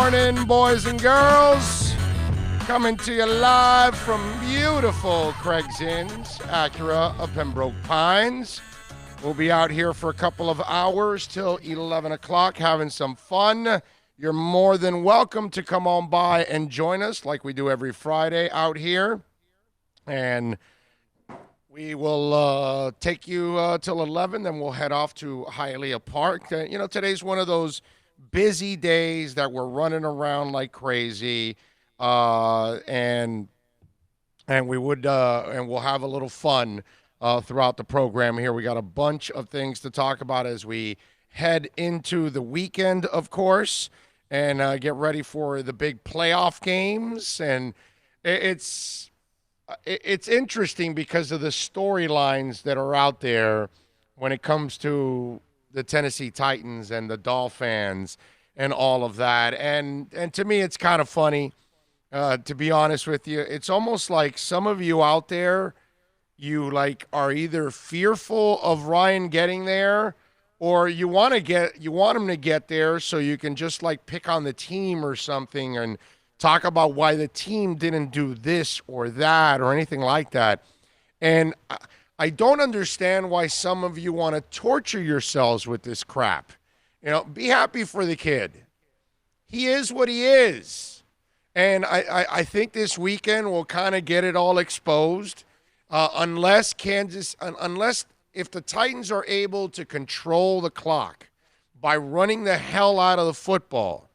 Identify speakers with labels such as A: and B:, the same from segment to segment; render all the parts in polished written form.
A: morning, boys and girls. Coming to you live from beautiful Craig's Inns, Acura of Pembroke Pines. We'll be out here for a couple of hours till 11 o'clock having some fun. You're more than welcome to come on by and join us like we do every Friday out here. And we will take you till 11, then we'll head off to Hialeah Park. Today's one of those busy days that we're running around like crazy. And we'll have a little fun throughout the program here. We got a bunch of things to talk about as we head into the weekend, of course, and get ready for the big playoff games. And it's interesting because of the storylines that are out there when it comes to the Tennessee Titans and the Dolphins and all of that. And to me, it's kind of funny. To be honest with you, it's almost like some of you out there, you are either fearful of Ryan getting there, or you want him to get there so you can just pick on the team or something and talk about why the team didn't do this or that or anything like that. And I don't understand why some of you want to torture yourselves with this crap. Be happy for the kid. He is what he is. And I think this weekend will kind of get it all exposed, unless if the Titans are able to control the clock by running the hell out of the football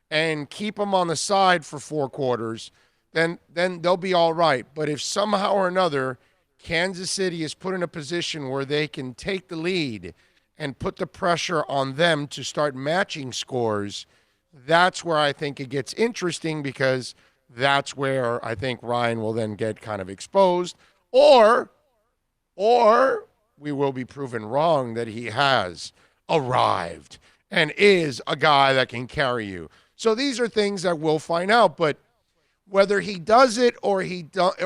A: and keep them on the side for 4 quarters, then they'll be all right. But if somehow or another Kansas City is put in a position where they can take the lead and put the pressure on them to start matching scores, that's where I think it gets interesting, because that's where I think Ryan will then get kind of exposed, or we will be proven wrong that he has arrived and is a guy that can carry you. So these are things that we'll find out, but whether he does it or he doesn't,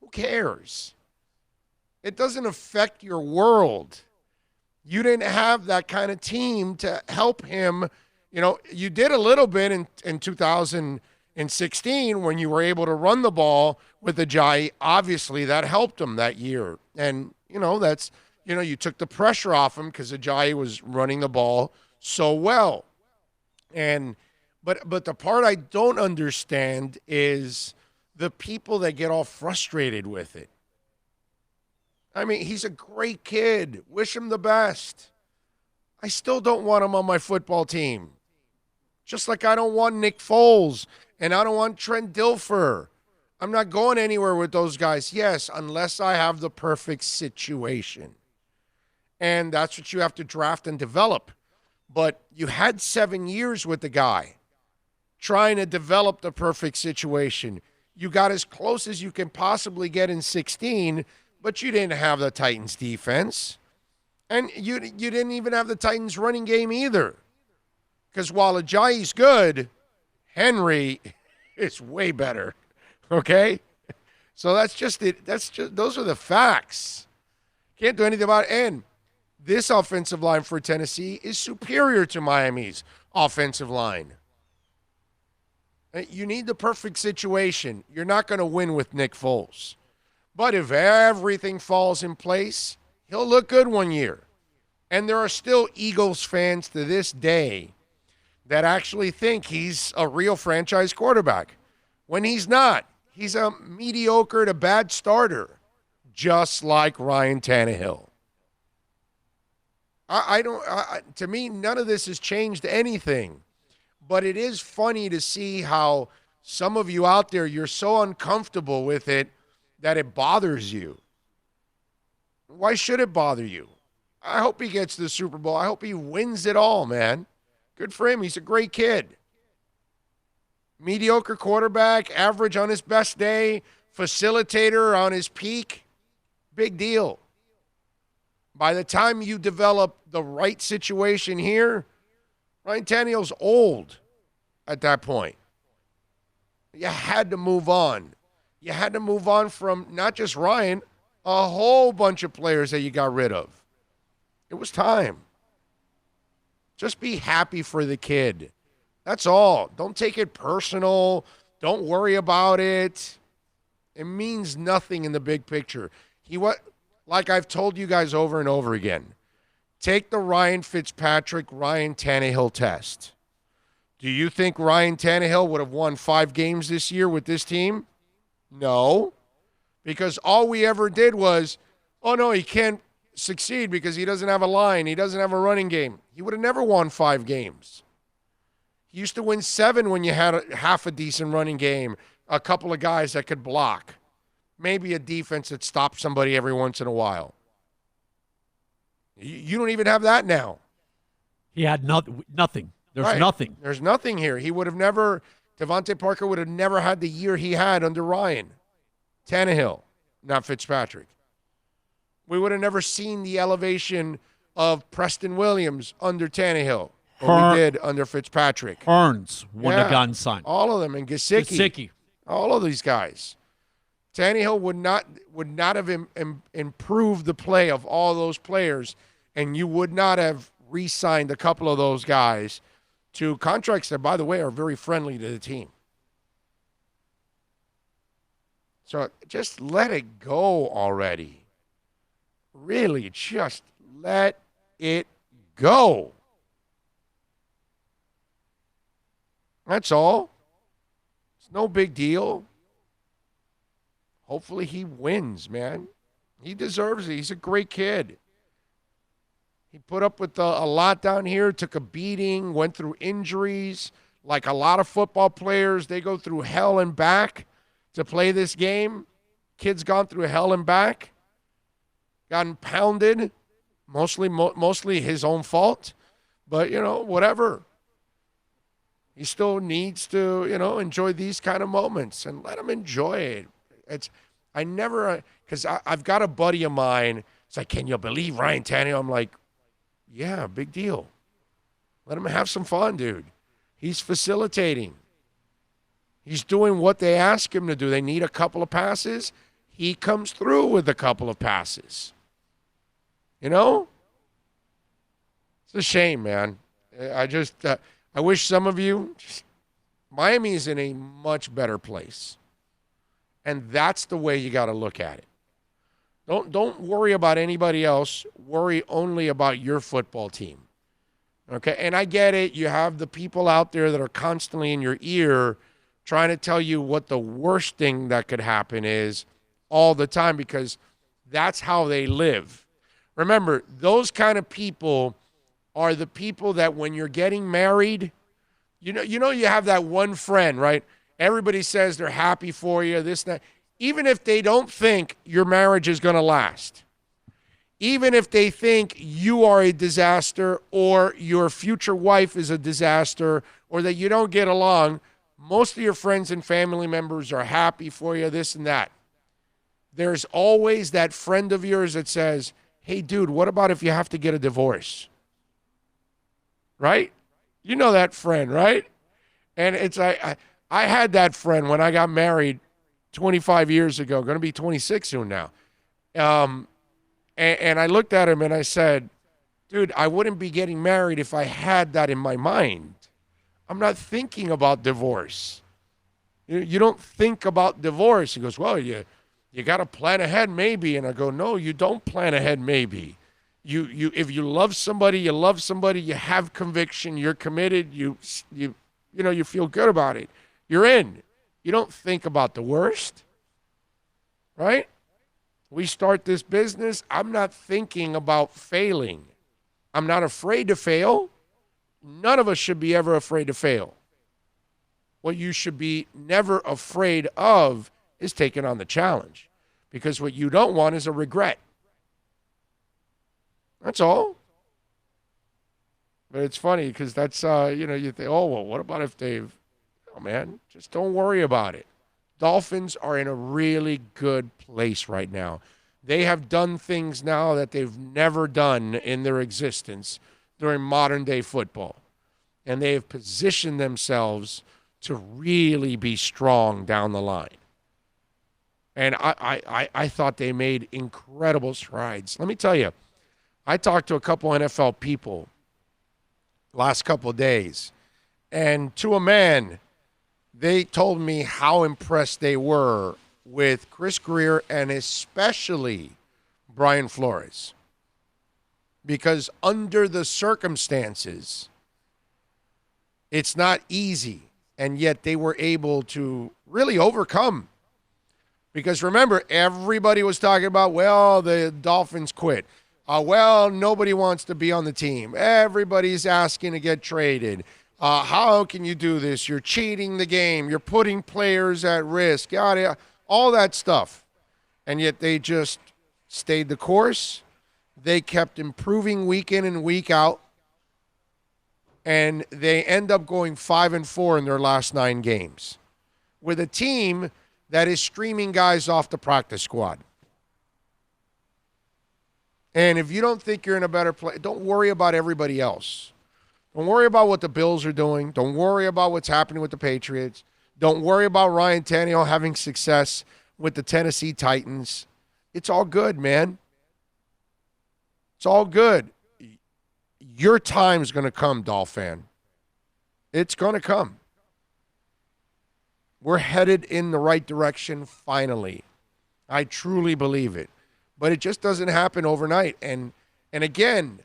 A: who cares? It doesn't affect your world. You didn't have that kind of team to help him. You did a little bit in 2016 when you were able to run the ball with Ajayi. Obviously, that helped him that year. And, you took the pressure off him because Ajayi was running the ball so well. But the part I don't understand is the people that get all frustrated with it. I mean, he's a great kid. Wish him the best. I still don't want him on my football team. Just like I don't want Nick Foles and I don't want Trent Dilfer. I'm not going anywhere with those guys. Yes, unless I have the perfect situation. And that's what you have to draft and develop. But you had 7 years with the guy trying to develop the perfect situation. You got as close as you can possibly get in 16, but you didn't have the Titans defense. And you didn't even have the Titans running game either. Because while Ajayi's good, Henry is way better. Okay? So that's just it. Those are the facts. Can't do anything about it. And this offensive line for Tennessee is superior to Miami's offensive line. You need the perfect situation. You're not going to win with Nick Foles. But if everything falls in place, he'll look good one year. And there are still Eagles fans to this day that actually think he's a real franchise quarterback, when he's not. He's a mediocre to bad starter, just like Ryan Tannehill. To me, none of this has changed anything. But it is funny to see how some of you out there, you're so uncomfortable with it that it bothers you. Why should it bother you? I hope he gets to the Super Bowl. I hope he wins it all, man. Good for him. He's a great kid. Mediocre quarterback, average on his best day, facilitator on his peak. Big deal. By the time you develop the right situation here, Ryan Tannehill's old at that point. You had to move on. You had to move on from not just Ryan, a whole bunch of players that you got rid of. It was time. Just be happy for the kid. That's all. Don't take it personal. Don't worry about it. It means nothing in the big picture. Like I've told you guys over and over again. Take the Ryan Fitzpatrick, Ryan Tannehill test. Do you think Ryan Tannehill would have won 5 games this year with this team? No. Because all we ever did was, oh no, he can't succeed because he doesn't have a line. He doesn't have a running game. He would have never won 5 games. He used to win 7 when you had half a decent running game, a couple of guys that could block, maybe a defense that stopped somebody every once in a while. You don't even have that now.
B: He had nothing. There's
A: Right.
B: nothing.
A: There's nothing here. He would have never, Devontae Parker would have never had the year he had under Ryan Tannehill, not Fitzpatrick. We would have never seen the elevation of Preston Williams under Tannehill, but we did under Fitzpatrick.
B: Hearns wouldn't have
A: Yeah.
B: gotten signed.
A: All of them, and Gesicki. All of these guys. Tannehill would not have improved the play of all those players, and you would not have re-signed a couple of those guys to contracts that, by the way, are very friendly to the team. So just let it go already. Really, just let it go. That's all. It's no big deal. Hopefully he wins, man. He deserves it. He's a great kid. He put up with a lot down here, took a beating, went through injuries. Like a lot of football players, they go through hell and back to play this game. Kid's gone through hell and back, gotten pounded, mostly his own fault. But, whatever. He still needs to, enjoy these kind of moments and let him enjoy it. Because I've got a buddy of mine. It's like, can you believe Ryan Tannehill? I'm like, yeah, big deal. Let him have some fun, dude. He's facilitating. He's doing what they ask him to do. They need a couple of passes. He comes through with a couple of passes. It's a shame, man. I wish some of you, Miami is in a much better place. And that's the way you got to look at it. Don't worry about anybody else. Worry only about your football team. Okay? And I get it. You have the people out there that are constantly in your ear trying to tell you what the worst thing that could happen is all the time because that's how they live. Remember, those kind of people are the people that when you're getting married, you have that one friend, right? Everybody says they're happy for you, this, that. Even if they don't think your marriage is going to last, even if they think you are a disaster or your future wife is a disaster or that you don't get along, most of your friends and family members are happy for you, this and that. There's always that friend of yours that says, hey, dude, what about if you have to get a divorce? Right? You know that friend, right? And it's I had that friend when I got married 25 years ago, going to be 26 soon now. And I looked at him and I said, dude, I wouldn't be getting married if I had that in my mind. I'm not thinking about divorce. You don't think about divorce. He goes, well, you got to plan ahead maybe. And I go, no, you don't plan ahead maybe. You if you love somebody, you have conviction, you're committed, you feel good about it. You're in. You don't think about the worst, right? We start this business. I'm not thinking about failing. I'm not afraid to fail. None of us should be ever afraid to fail. What you should be never afraid of is taking on the challenge, because what you don't want is a regret. That's all. But it's funny because that's, you think, oh, well, what about if they've, oh, man, just don't worry about it. Dolphins are in a really good place right now. They have done things now that they've never done in their existence during modern day football. And they have positioned themselves to really be strong down the line. And I thought they made incredible strides. Let me tell you, I talked to a couple NFL people last couple of days. And to a man, they told me how impressed they were with Chris Greer and especially Brian Flores. Because under the circumstances, it's not easy. And yet they were able to really overcome. Because remember, everybody was talking about, well, the Dolphins quit. Well, nobody wants to be on the team. Everybody's asking to get traded. How can you do this? You're cheating the game. You're putting players at risk. All that stuff. And yet they just stayed the course. They kept improving week in and week out. And they end up going 5-4 in their last 9 games with a team that is streaming guys off the practice squad. And if you don't think you're in a better place, don't worry about everybody else. Don't worry about what the Bills are doing. Don't worry about what's happening with the Patriots. Don't worry about Ryan Tannehill having success with the Tennessee Titans. It's all good, man. It's all good. Your time's going to come, Dolphin. It's going to come. We're headed in the right direction finally. I truly believe it. But it just doesn't happen overnight. And again,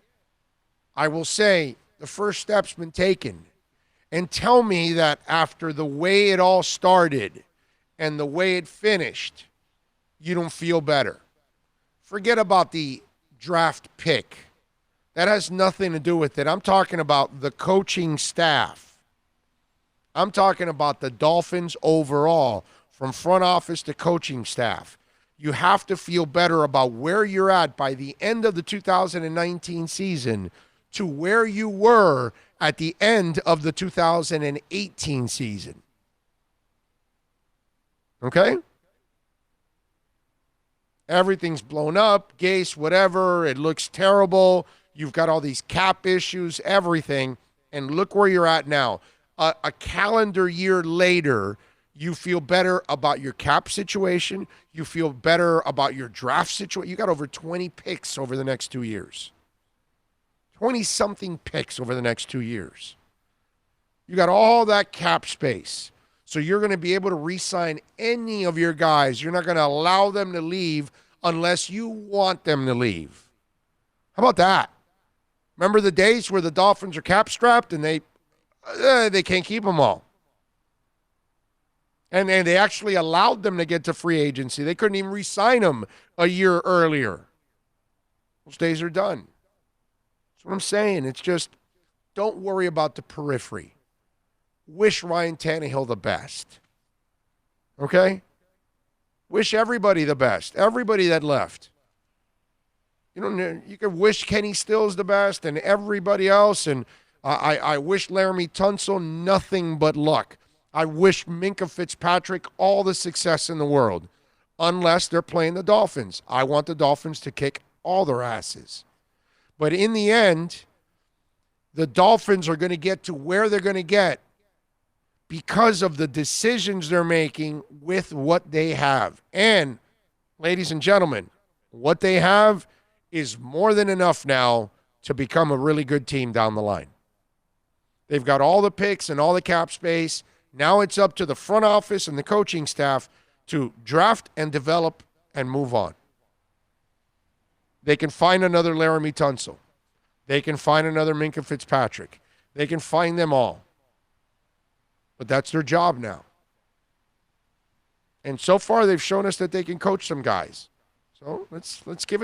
A: I will say the first step's been taken. And tell me that after the way it all started and the way it finished, you don't feel better. Forget about the draft pick. That has nothing to do with it. I'm talking about the coaching staff. I'm talking about the Dolphins overall, from front office to coaching staff. You have to feel better about where you're at by the end of the 2019 season to where you were at the end of the 2018 season. Okay? Everything's blown up, Gase, whatever. It looks terrible. You've got all these cap issues, everything, and look where you're at now. A calendar year later, you feel better about your cap situation. You feel better about your draft situation. You got over 20 picks over the next 2 years. 20-something picks over the next 2 years. You got all that cap space. So you're going to be able to re-sign any of your guys. You're not going to allow them to leave unless you want them to leave. How about that? Remember the days where the Dolphins are cap-strapped and they can't keep them all? And they actually allowed them to get to free agency. They couldn't even re-sign them a year earlier. Those days are done. That's what I'm saying. It's just, don't worry about the periphery. Wish Ryan Tannehill the best. Okay? Wish everybody the best. Everybody that left. You could wish Kenny Stills the best and everybody else. And I wish Laramie Tunsil nothing but luck. I wish Minkah Fitzpatrick all the success in the world, unless they're playing the Dolphins. I want the Dolphins to kick all their asses. But in the end, the Dolphins are going to get to where they're going to get because of the decisions they're making with what they have. And, ladies and gentlemen, what they have is more than enough now to become a really good team down the line. They've got all the picks and all the cap space. Now it's up to the front office and the coaching staff to draft and develop and move on. They can find another Laramie Tunsil. They can find another Minkah Fitzpatrick. They can find them all. But that's their job now. And so far they've shown us that they can coach some guys. So let's give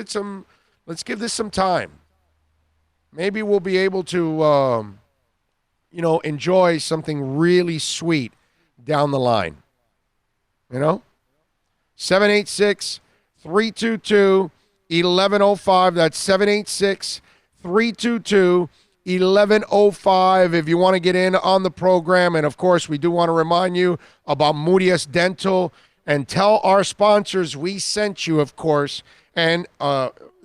A: this some time. Maybe we'll be able to enjoy something really sweet down the line. 786-322-1105. That's 786-322-1105 if you want to get in on the program. And, of course, we do want to remind you about Moodius Dental. And tell our sponsors we sent you, of course. And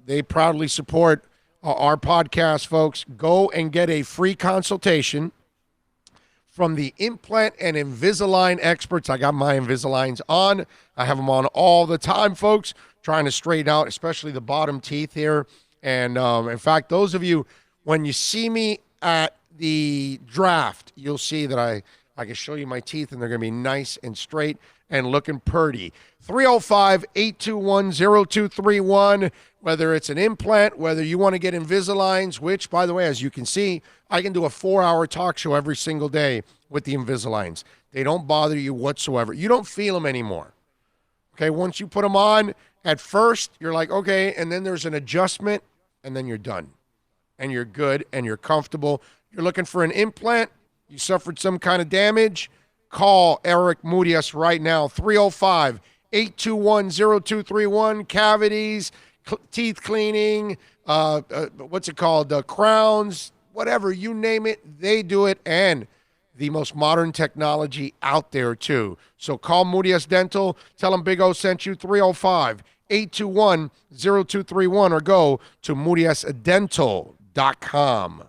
A: they proudly support our podcast, folks. Go and get a free consultation from the implant and Invisalign experts. I got my Invisaligns on. I have them on all the time, folks, trying to straighten out, especially the bottom teeth here. And, in fact, those of you, when you see me at the draft, you'll see that I can show you my teeth, and they're going to be nice and straight and looking purty. 305-821-0231, whether it's an implant, whether you want to get Invisaligns, which, by the way, as you can see, I can do a 4-hour talk show every single day with the Invisaligns. They don't bother you whatsoever. You don't feel them anymore. Okay, once you put them on, at first, you're like, okay, and then there's an adjustment, and then you're done. And you're good, and you're comfortable. You're looking for an implant, you suffered some kind of damage, call Eric Murias right now, 305-821-0231, cavities, teeth cleaning, crowns, whatever, you name it, they do it, and the most modern technology out there, too. So call Murias Dental, tell them Big O sent you, 305-821-0231, or go to muriasdental.com.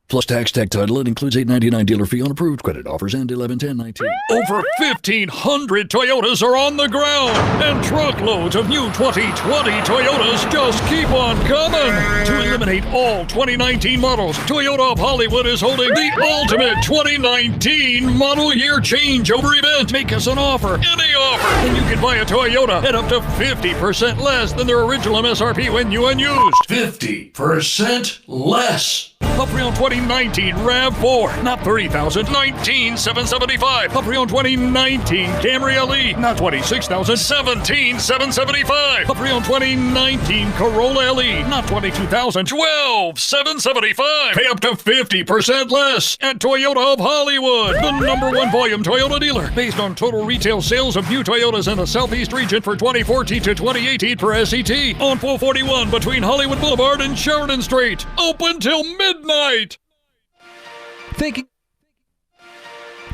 C: Plus tax, tech title. It includes $8.99 dealer fee on approved credit offers and 11/10/19.
D: Over 1,500 Toyotas are on the ground, and truckloads of new 2020 Toyotas just keep on coming. To eliminate all 2019 models, Toyota of Hollywood is holding the ultimate 2019 model year changeover event. Make us an offer, any offer, and you can buy a Toyota at up to 50% less than their original MSRP when new and used.
C: 50% less.
D: A pre-owned 2019 RAV4, not $30,000, $19,775. A pre-owned 2019 Camry LE, not $26,000, $17,775. A pre-owned 2019 Corolla LE, not $22,000, $12,775. Pay up to 50% less at Toyota of Hollywood, the #1 volume Toyota dealer, based on total retail sales of new Toyotas in the Southeast region for 2014 to 2018 per SET, on 441 between Hollywood Boulevard and Sheridan Street. Open till midnight.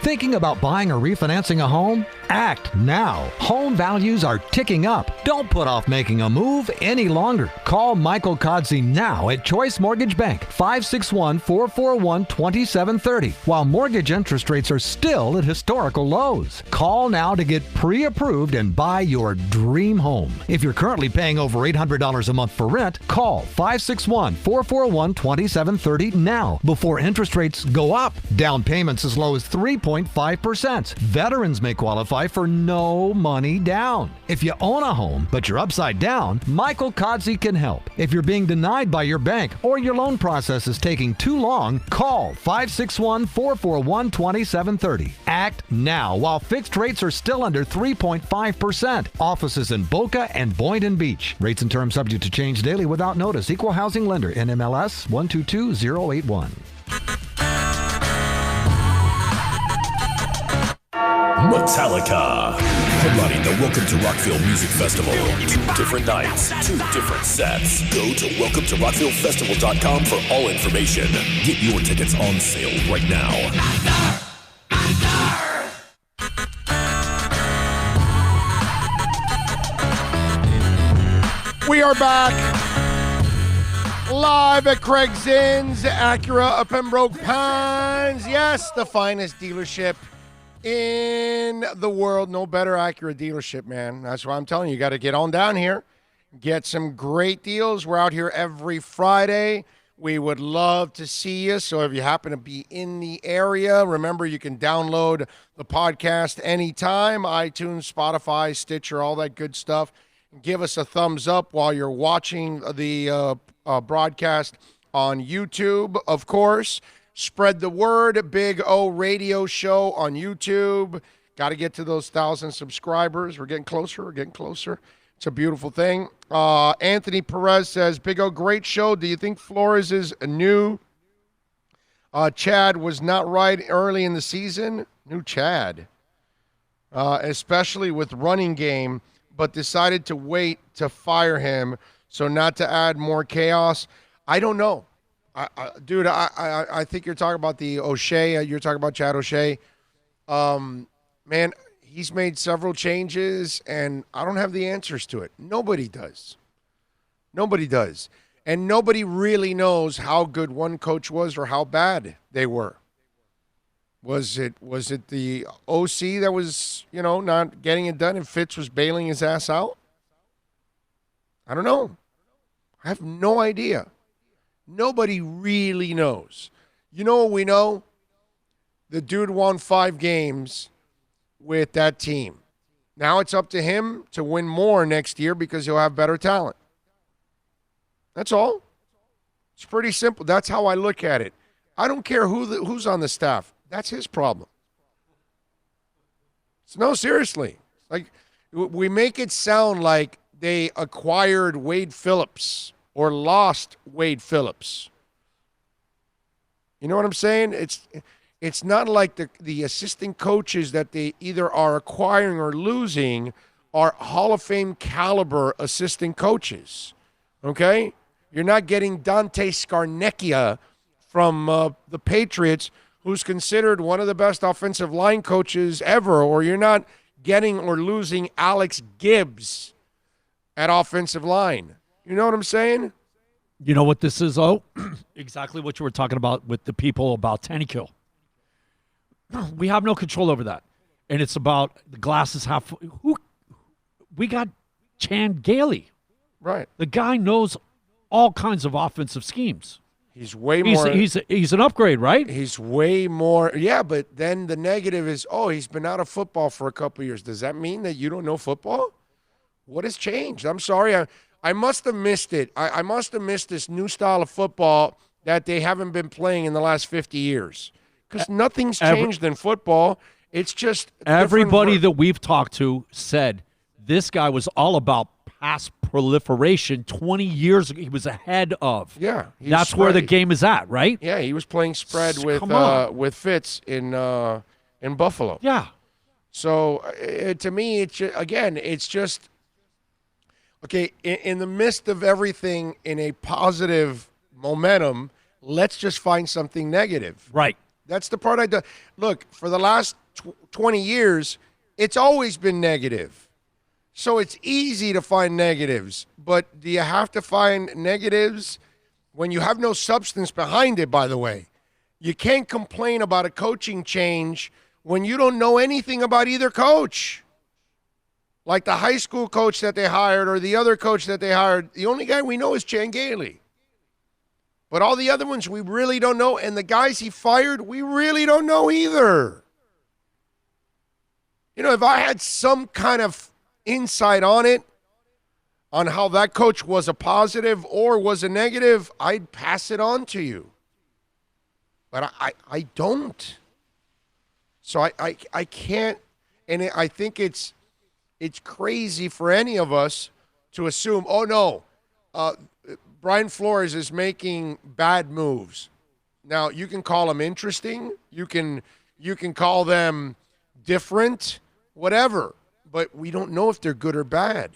E: Thinking about buying or refinancing a home? Act now. Home values are ticking up. Don't put off making a move any longer. Call Michael Kodzie now at Choice Mortgage Bank, 561-441-2730, while mortgage interest rates are still at historical lows. Call now to get pre-approved and buy your dream home. If you're currently paying over $800 a month for rent, call 561-441-2730 now before interest rates go up. Down payments as low as 3.5%. Veterans may qualify for no money down. If you own a home, but you're upside down, Michael Kodzie can help. If you're being denied by your bank or your loan process is taking too long, call 561-441-2730. Act now while fixed rates are still under 3.5%. Offices in Boca and Boynton Beach. Rates and terms subject to change daily without notice. Equal housing lender. NMLS 122081.
F: Metallica, headlining the Welcome to Rockville Music Festival. 2 different nights, 2 different sets. Go to welcometorocvillefestival.com for all information. Get your tickets on sale right now.
A: We are back live at Craig Zinn's Acura of Pembroke Pines. Yes, the finest dealership in the world. No better Acura dealership, man. That's why I'm telling you, you got to get on down here, get some great deals. We're out here every Friday. We would love to see you. So if you happen to be in the area, remember you can download the podcast anytime, iTunes, Spotify, Stitcher, all that good stuff. Give us a thumbs up while you're watching the broadcast on YouTube, of course. Spread the word. Big O Radio Show on YouTube. Got to get to those 1,000 subscribers. We're getting closer. It's a beautiful thing. Anthony Perez says, Big O, great show. Do you think Flores is new? Chad was not right early in the season. New Chad. Especially with running game, but decided to wait to fire him so not to add more chaos. I don't know. Dude, I think you're talking about the O'Shea. You're talking about Chad O'Shea. Man, he's made several changes, and I don't have the answers to it. Nobody does. And nobody really knows how good one coach was or how bad they were. Was it the OC that was, not getting it done and Fitz was bailing his ass out? I don't know. I have no idea. Nobody really knows. You know what we know? The dude won 5 games with that team. Now it's up to him to win more next year because he'll have better talent. That's all. It's pretty simple. That's how I look at it. I don't care who's on the staff. That's his problem. No, seriously. Like, we make it sound like they acquired Wade Phillips or lost Wade Phillips. You know what I'm saying? It's not like the assistant coaches that they either are acquiring or losing are Hall of Fame caliber assistant coaches. Okay? You're not getting Dante Scarnecchia from the Patriots, who's considered one of the best offensive line coaches ever, or you're not getting or losing Alex Gibbs at offensive line. You know what I'm saying?
B: You know what this is, exactly what you were talking about with the people about Tannehill. We have no control over that. And it's about the glasses half. We got Chan Gailey.
A: Right.
B: The guy knows all kinds of offensive schemes.
A: He's way more.
B: He's an upgrade, right?
A: He's way more. Yeah, but then the negative is, he's been out of football for a couple of years. Does that mean that you don't know football? What has changed? I'm sorry. I must have missed it. I must have missed this new style of football that they haven't been playing in the last 50 years. Because nothing's changed in football. It's just
B: everybody that we've talked to said this guy was all about pass proliferation 20 years ago. He was ahead of.
A: Yeah.
B: That's where the game is at, right?
A: Yeah, he was playing spread with Fitz in Buffalo.
B: Yeah.
A: So to me, it's just okay, in the midst of everything in a positive momentum, let's just find something negative.
B: Right.
A: That's the part I do. Look, for the last 20 years, it's always been negative. So it's easy to find negatives. But do you have to find negatives when you have no substance behind it, by the way? You can't complain about a coaching change when you don't know anything about either coach. Like the high school coach that they hired or the other coach that they hired, the only guy we know is Chan Gailey. But all the other ones we really don't know, and the guys he fired, we really don't know either. You know, if I had some kind of insight on it, on how that coach was a positive or was a negative, I'd pass it on to you. But I don't. So I can't, and I think it's crazy for any of us to assume, Brian Flores is making bad moves. Now, you can call them interesting. You can call them different, whatever. But we don't know if they're good or bad.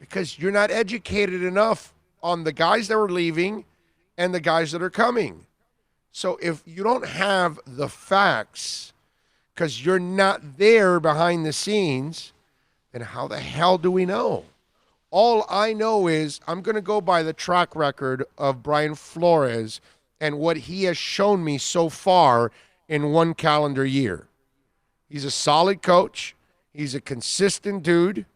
A: Because you're not educated enough on the guys that are leaving and the guys that are coming. So if you don't have the facts, because you're not there behind the scenes, then how the hell do we know? All I know is I'm going to go by the track record of Brian Flores and what he has shown me so far in one calendar year. He's a solid coach. He's a consistent dude.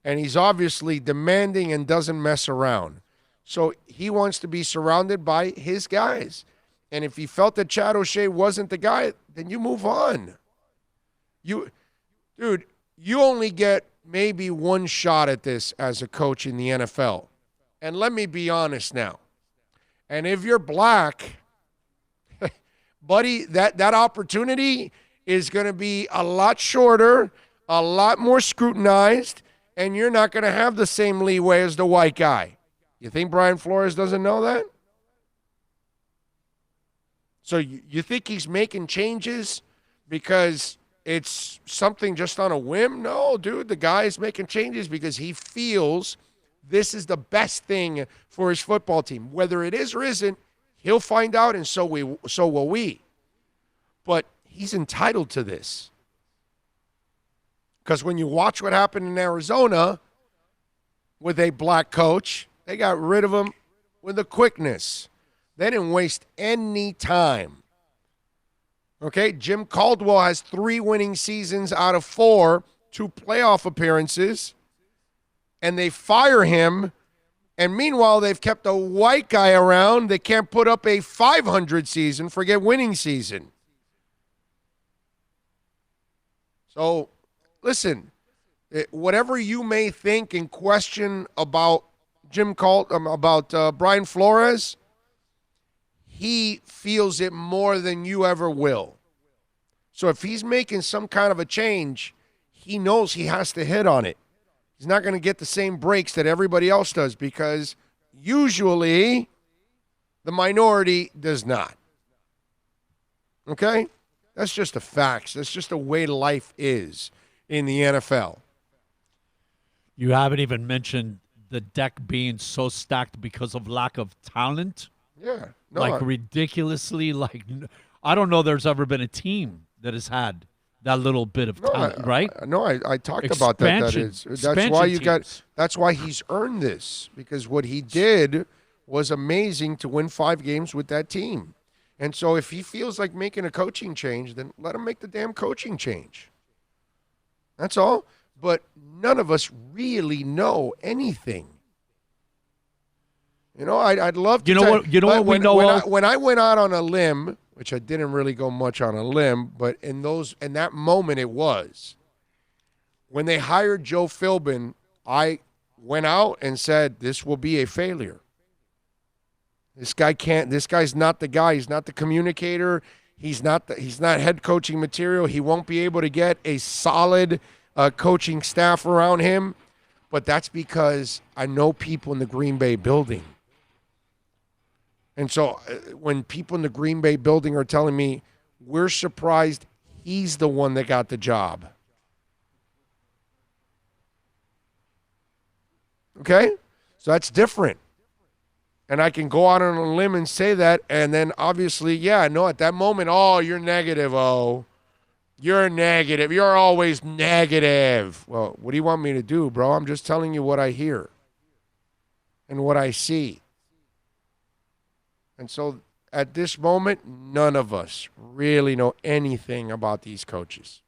A: And he's obviously demanding and doesn't mess around. So he wants to be surrounded by his guys. And if he felt that Chad O'Shea wasn't the guy, then you move on. You only get maybe one shot at this as a coach in the NFL. And let me be honest now. And if you're black, buddy, that opportunity is going to be a lot shorter, a lot more scrutinized, and you're not going to have the same leeway as the white guy. You think Brian Flores doesn't know that? So you think he's making changes because it's something just on a whim? No, dude, the guy is making changes because he feels this is the best thing for his football team. Whether it is or isn't, he'll find out, and so will we. But he's entitled to this. Because when you watch what happened in Arizona with a black coach, they got rid of him with a quickness. They didn't waste any time. Okay, Jim Caldwell has 3 winning seasons out of 4, 2 playoff appearances, and they fire him And meanwhile, they've kept a white guy around that can't put up a 500 season, forget winning season. So, listen, whatever you may think and question about about Brian Flores, he feels it more than you ever will. So if he's making some kind of a change, he knows he has to hit on it. He's not going to get the same breaks that everybody else does because usually the minority does not. Okay? That's just the facts. That's just the way life is in the NFL.
B: You haven't even mentioned the deck being so stacked because of lack of talent.
A: Yeah. No,
B: Like ridiculously, I don't know there's ever been a team that has had that little bit of talent, right?
A: I talked about that. That's why you
B: teams.
A: That's why he's earned this, because what he did was amazing to win 5 games with that team. And so if he feels like making a coaching change, then let him make the damn coaching change. That's all. But none of us really know anything. You know, I'd love to. When I went out on a limb, which I didn't really go much on a limb, but in that moment it was. When they hired Joe Philbin, I went out and said, this will be a failure. This guy's not the guy. He's not the communicator. He's not head coaching material. He won't be able to get a solid coaching staff around him. But that's because I know people in the Green Bay building. And so when people in the Green Bay building are telling me, we're surprised he's the one that got the job. Okay? So that's different. And I can go out on a limb and say that, and then obviously, at that moment, you're negative, You're negative. You're always negative. Well, what do you want me to do, bro? I'm just telling you what I hear and what I see. And so at this moment, none of us really know anything about these coaches.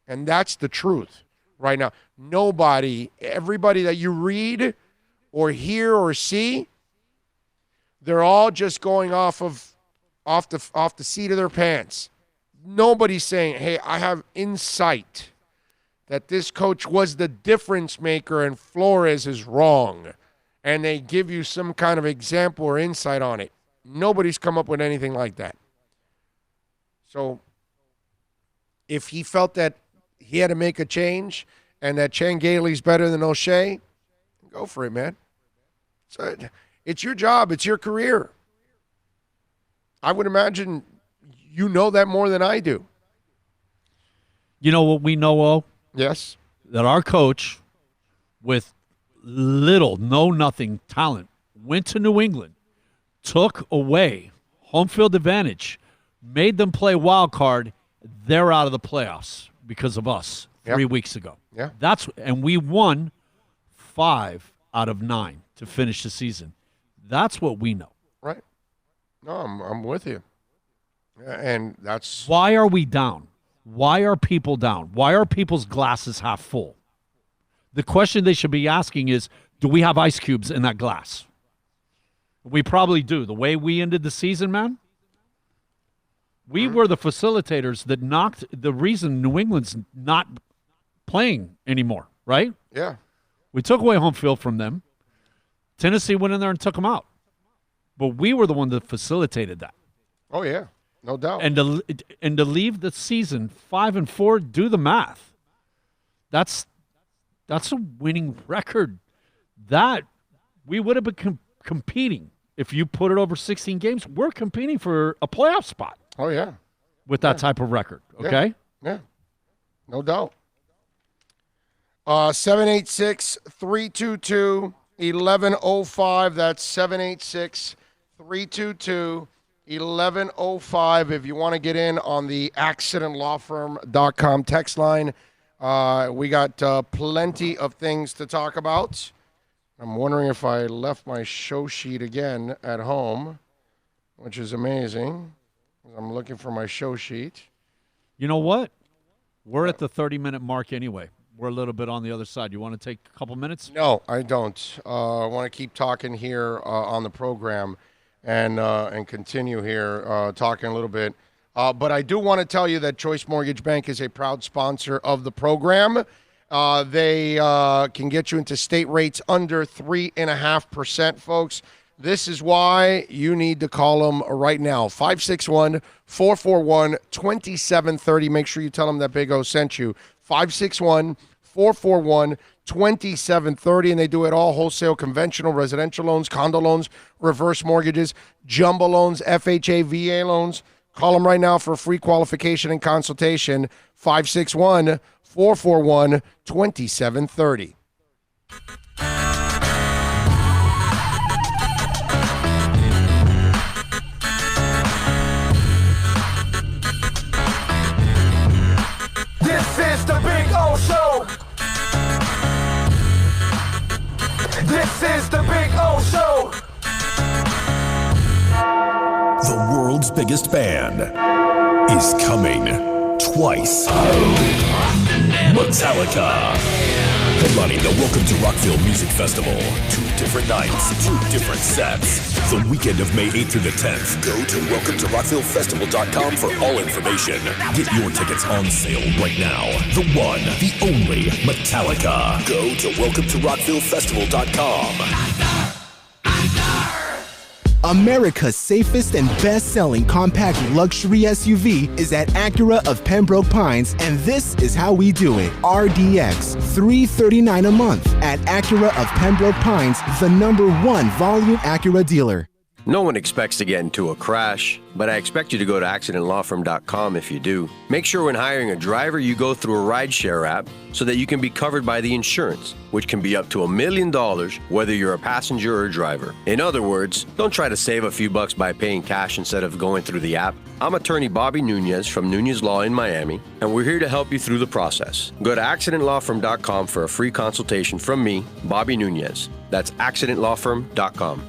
A: And that's the truth right now. Everybody that you read or hear or see, they're all just going off the seat of their pants. Nobody's saying, hey, I have insight that this coach was the difference maker and Flores is wrong. And they give you some kind of example or insight on it. Nobody's come up with anything like that. So if he felt that he had to make a change and that Chan Gailey's better than O'Shea, go for it, man. So it's your job. It's your career. I would imagine you know that more than I do.
B: You know what we know,
A: Yes.
B: That our coach with nothing talent went to New England, took away home field advantage, made them play wild card. They're out of the playoffs because of us 3 weeks ago.
A: Yeah.
B: And we won 5 out of 9 to finish the season. That's what we know.
A: Right. No, I'm with you. And that's
B: why are we down? Why are people down? Why are people's glasses half full? The question they should be asking is, do we have ice cubes in that glass? We probably do. The way we ended the season, man, we were the facilitators that knocked the reason New England's not playing anymore, right?
A: Yeah.
B: We took away home field from them. Tennessee went in there and took them out. But we were the one that facilitated that.
A: Oh, yeah. No doubt.
B: And to leave the season 5-4, do the math. That's a winning record. That we would have been competing if you put it over 16 games. We're competing for a playoff spot.
A: Oh yeah,
B: with that type of record. Okay.
A: Yeah. No doubt. 786-322-1105. That's 786-322-1105. If you want to get in on the accidentlawfirm.com text line. We got plenty of things to talk about. I'm wondering if I left my show sheet again at home, which is amazing. I'm looking for my show sheet.
B: You know what? We're at the 30-minute mark anyway. we're a little bit on the other side. You want to take a couple minutes?
A: No, I don't. I want to keep talking here on the program and continue here talking a little bit. But I do want to tell you that Choice Mortgage Bank is a proud sponsor of the program. They can get you into state rates under 3.5%, folks. This is why you need to call them right now. 561-441-2730. Make sure you tell them that Big O sent you. 561-441-2730. And they do it all: wholesale, conventional, residential loans, condo loans, reverse mortgages, jumbo loans, FHA, VA loans. Call them right now for a free qualification and consultation. 561-441-2730.
G: This is the Big O Show. This is the Big O Show.
F: The world's biggest band is coming twice. Metallica. Headlining the Welcome to Rockville Music Festival. 2 different nights, 2 different sets. The weekend of May 8th through the 10th. Go to welcometorockvillefestival.com for all information. Get your tickets on sale right now. The one, the only Metallica. Go to welcometorockvillefestival.com.
H: America's safest and best-selling compact luxury SUV is at Acura of Pembroke Pines, and this is how we do it. RDX, $339 a month at Acura of Pembroke Pines, the #1 volume Acura dealer.
I: No one expects to get into a crash, but I expect you to go to accidentlawfirm.com if you do. Make sure when hiring a driver, you go through a rideshare app so that you can be covered by the insurance, which can be up to $1 million whether you're a passenger or a driver. In other words, don't try to save a few bucks by paying cash instead of going through the app. I'm attorney Bobby Nunez from Nunez Law in Miami, and we're here to help you through the process. Go to accidentlawfirm.com for a free consultation from me, Bobby Nunez. That's accidentlawfirm.com.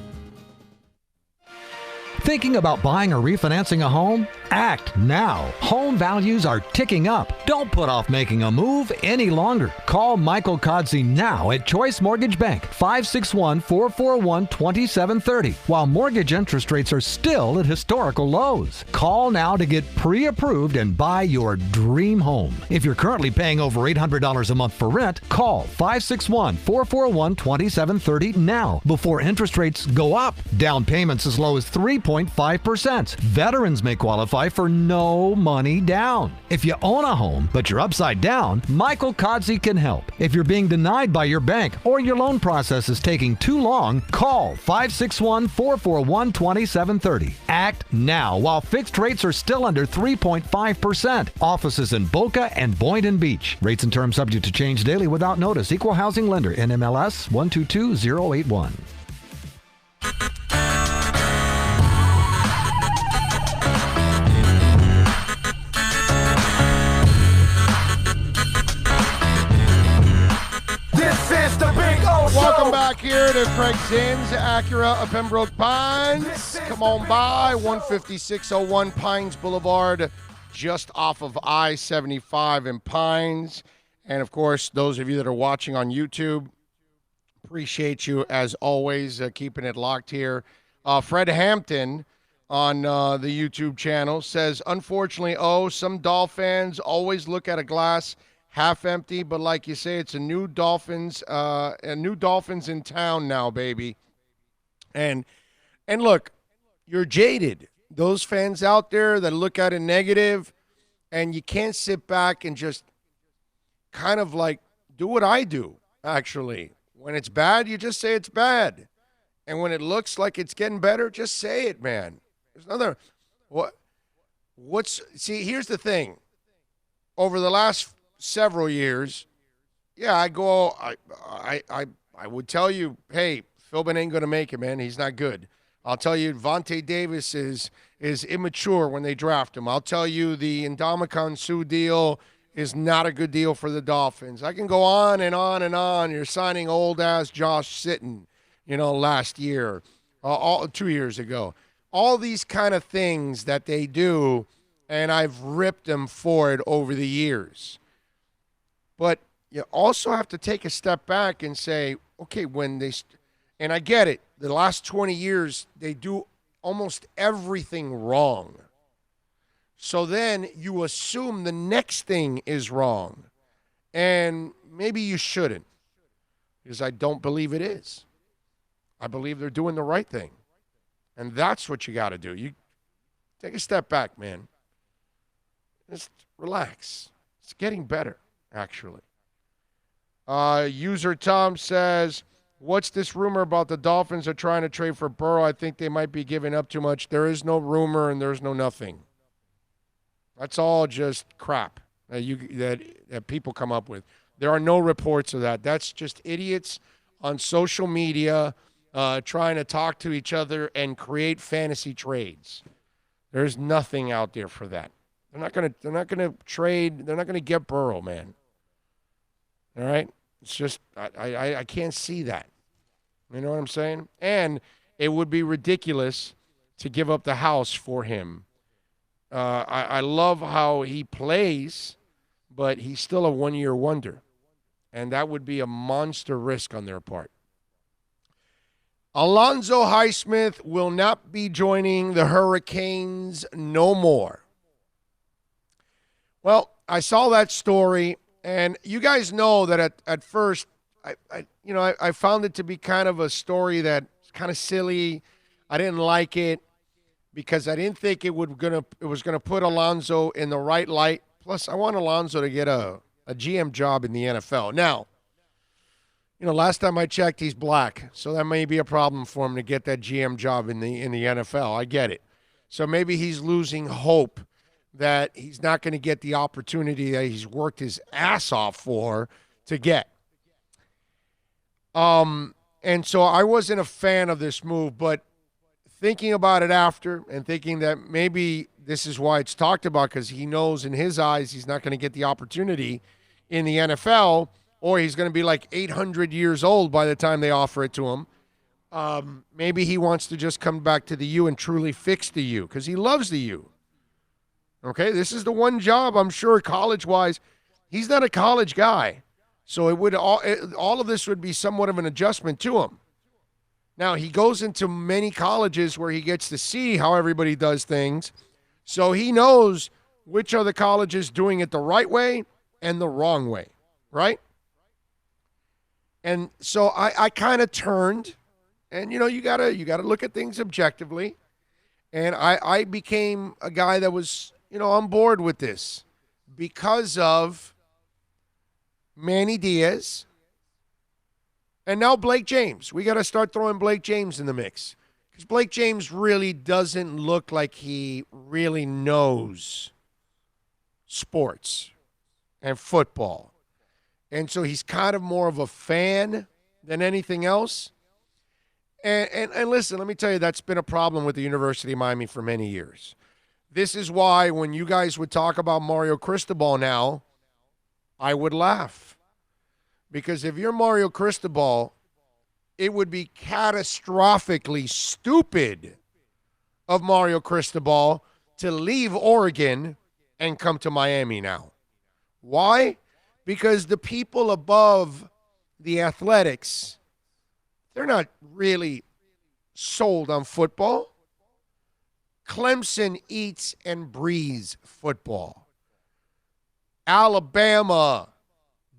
E: Thinking about buying or refinancing a home? Act now. Home values are ticking up. Don't put off making a move any longer. Call Michael Kodsey now at Choice Mortgage Bank, 561-441-2730, while mortgage interest rates are still at historical lows. Call now to get pre-approved and buy your dream home. If you're currently paying over $800 a month for rent, call 561-441-2730 now before interest rates go up. Down payments as low as 3.5%. Veterans may qualify for no money down. If you own a home, but you're upside down, Michael Kodsey can help. If you're being denied by your bank or your loan process is taking too long, call 561-441-2730. Act now while fixed rates are still under 3.5%. Offices in Boca and Boynton Beach. Rates and terms subject to change daily without notice. Equal housing lender. NMLS 122081.
A: Welcome back here to Craig Zinn's Acura of Pembroke Pines. Come on by, 15601 Pines Boulevard, just off of I-75 in Pines. And, of course, those of you that are watching on YouTube, appreciate you, as always, keeping it locked here. Fred Hampton on the YouTube channel says, unfortunately, some Dolphins always look at a glass half empty, but like you say, it's a new Dolphins in town now, baby. And look, you're jaded. Those fans out there that look at it negative, and you can't sit back and just kind of like do what I do, actually. When it's bad, you just say it's bad. And when it looks like it's getting better, just say it, man. There's another see, here's the thing. Over the last several years, I would tell you, hey, Philbin ain't going to make it, man. He's not good. I'll tell you, Vontae Davis is immature when they draft him. I'll tell you the Ndamukong Suh deal is not a good deal for the Dolphins. I can go on and on and on. You're signing old-ass Josh Sitton, last year, 2 years ago. All these kind of things that they do, and I've ripped them for it over the years. But you also have to take a step back and say, okay, and I get it, the last 20 years, they do almost everything wrong. So then you assume the next thing is wrong. And maybe you shouldn't, because I don't believe it is. I believe they're doing the right thing. And that's what you got to do. You take a step back, man. Just relax. It's getting better, actually. User Tom says, what's this rumor about the Dolphins are trying to trade for Burrow? I think they might be giving up too much. There is no rumor and there's no nothing. That's all just crap that people come up with. There are no reports of that. That's just idiots on social media trying to talk to each other and create fantasy trades. There's nothing out there for that. They're not gonna trade. They're not gonna get Burrow, man. All right? It's just I can't see that. You know what I'm saying? And it would be ridiculous to give up the house for him. I love how he plays, but he's still a one-year wonder. And that would be a monster risk on their part. Alonzo Highsmith will not be joining the Hurricanes no more. Well, I saw that story, and you guys know that at first, I found it to be kind of a story that's kind of silly. I didn't like it because I didn't think it was gonna put Alonzo in the right light. Plus, I want Alonzo to get a GM job in the NFL. Now, last time I checked, he's black, so that may be a problem for him to get that GM job in the NFL. I get it. So maybe he's losing hope that he's not going to get the opportunity that he's worked his ass off for to get. And so I wasn't a fan of this move, but thinking about it after and thinking that maybe this is why it's talked about, because he knows in his eyes he's not going to get the opportunity in the NFL, or he's going to be like 800 years old by the time they offer it to him. Maybe he wants to just come back to the U and truly fix the U because he loves the U. Okay, this is the one job, I'm sure, college-wise. He's not a college guy. So all of this would be somewhat of an adjustment to him. Now, he goes into many colleges where he gets to see how everybody does things. So he knows which are the colleges doing it the right way and the wrong way, right? And so I kind of turned, and you gotta look at things objectively. And I became a guy that was on board with this because of Manny Diaz and now Blake James. We got to start throwing Blake James in the mix because Blake James really doesn't look like he really knows sports and football. And so he's kind of more of a fan than anything else. And listen, let me tell you, that's been a problem with the University of Miami for many years. This is why when you guys would talk about Mario Cristobal now, I would laugh. Because if you're Mario Cristobal, it would be catastrophically stupid of Mario Cristobal to leave Oregon and come to Miami now. Why? Because the people above the Athletics, they're not really sold on football. Clemson eats and breathes football. Alabama,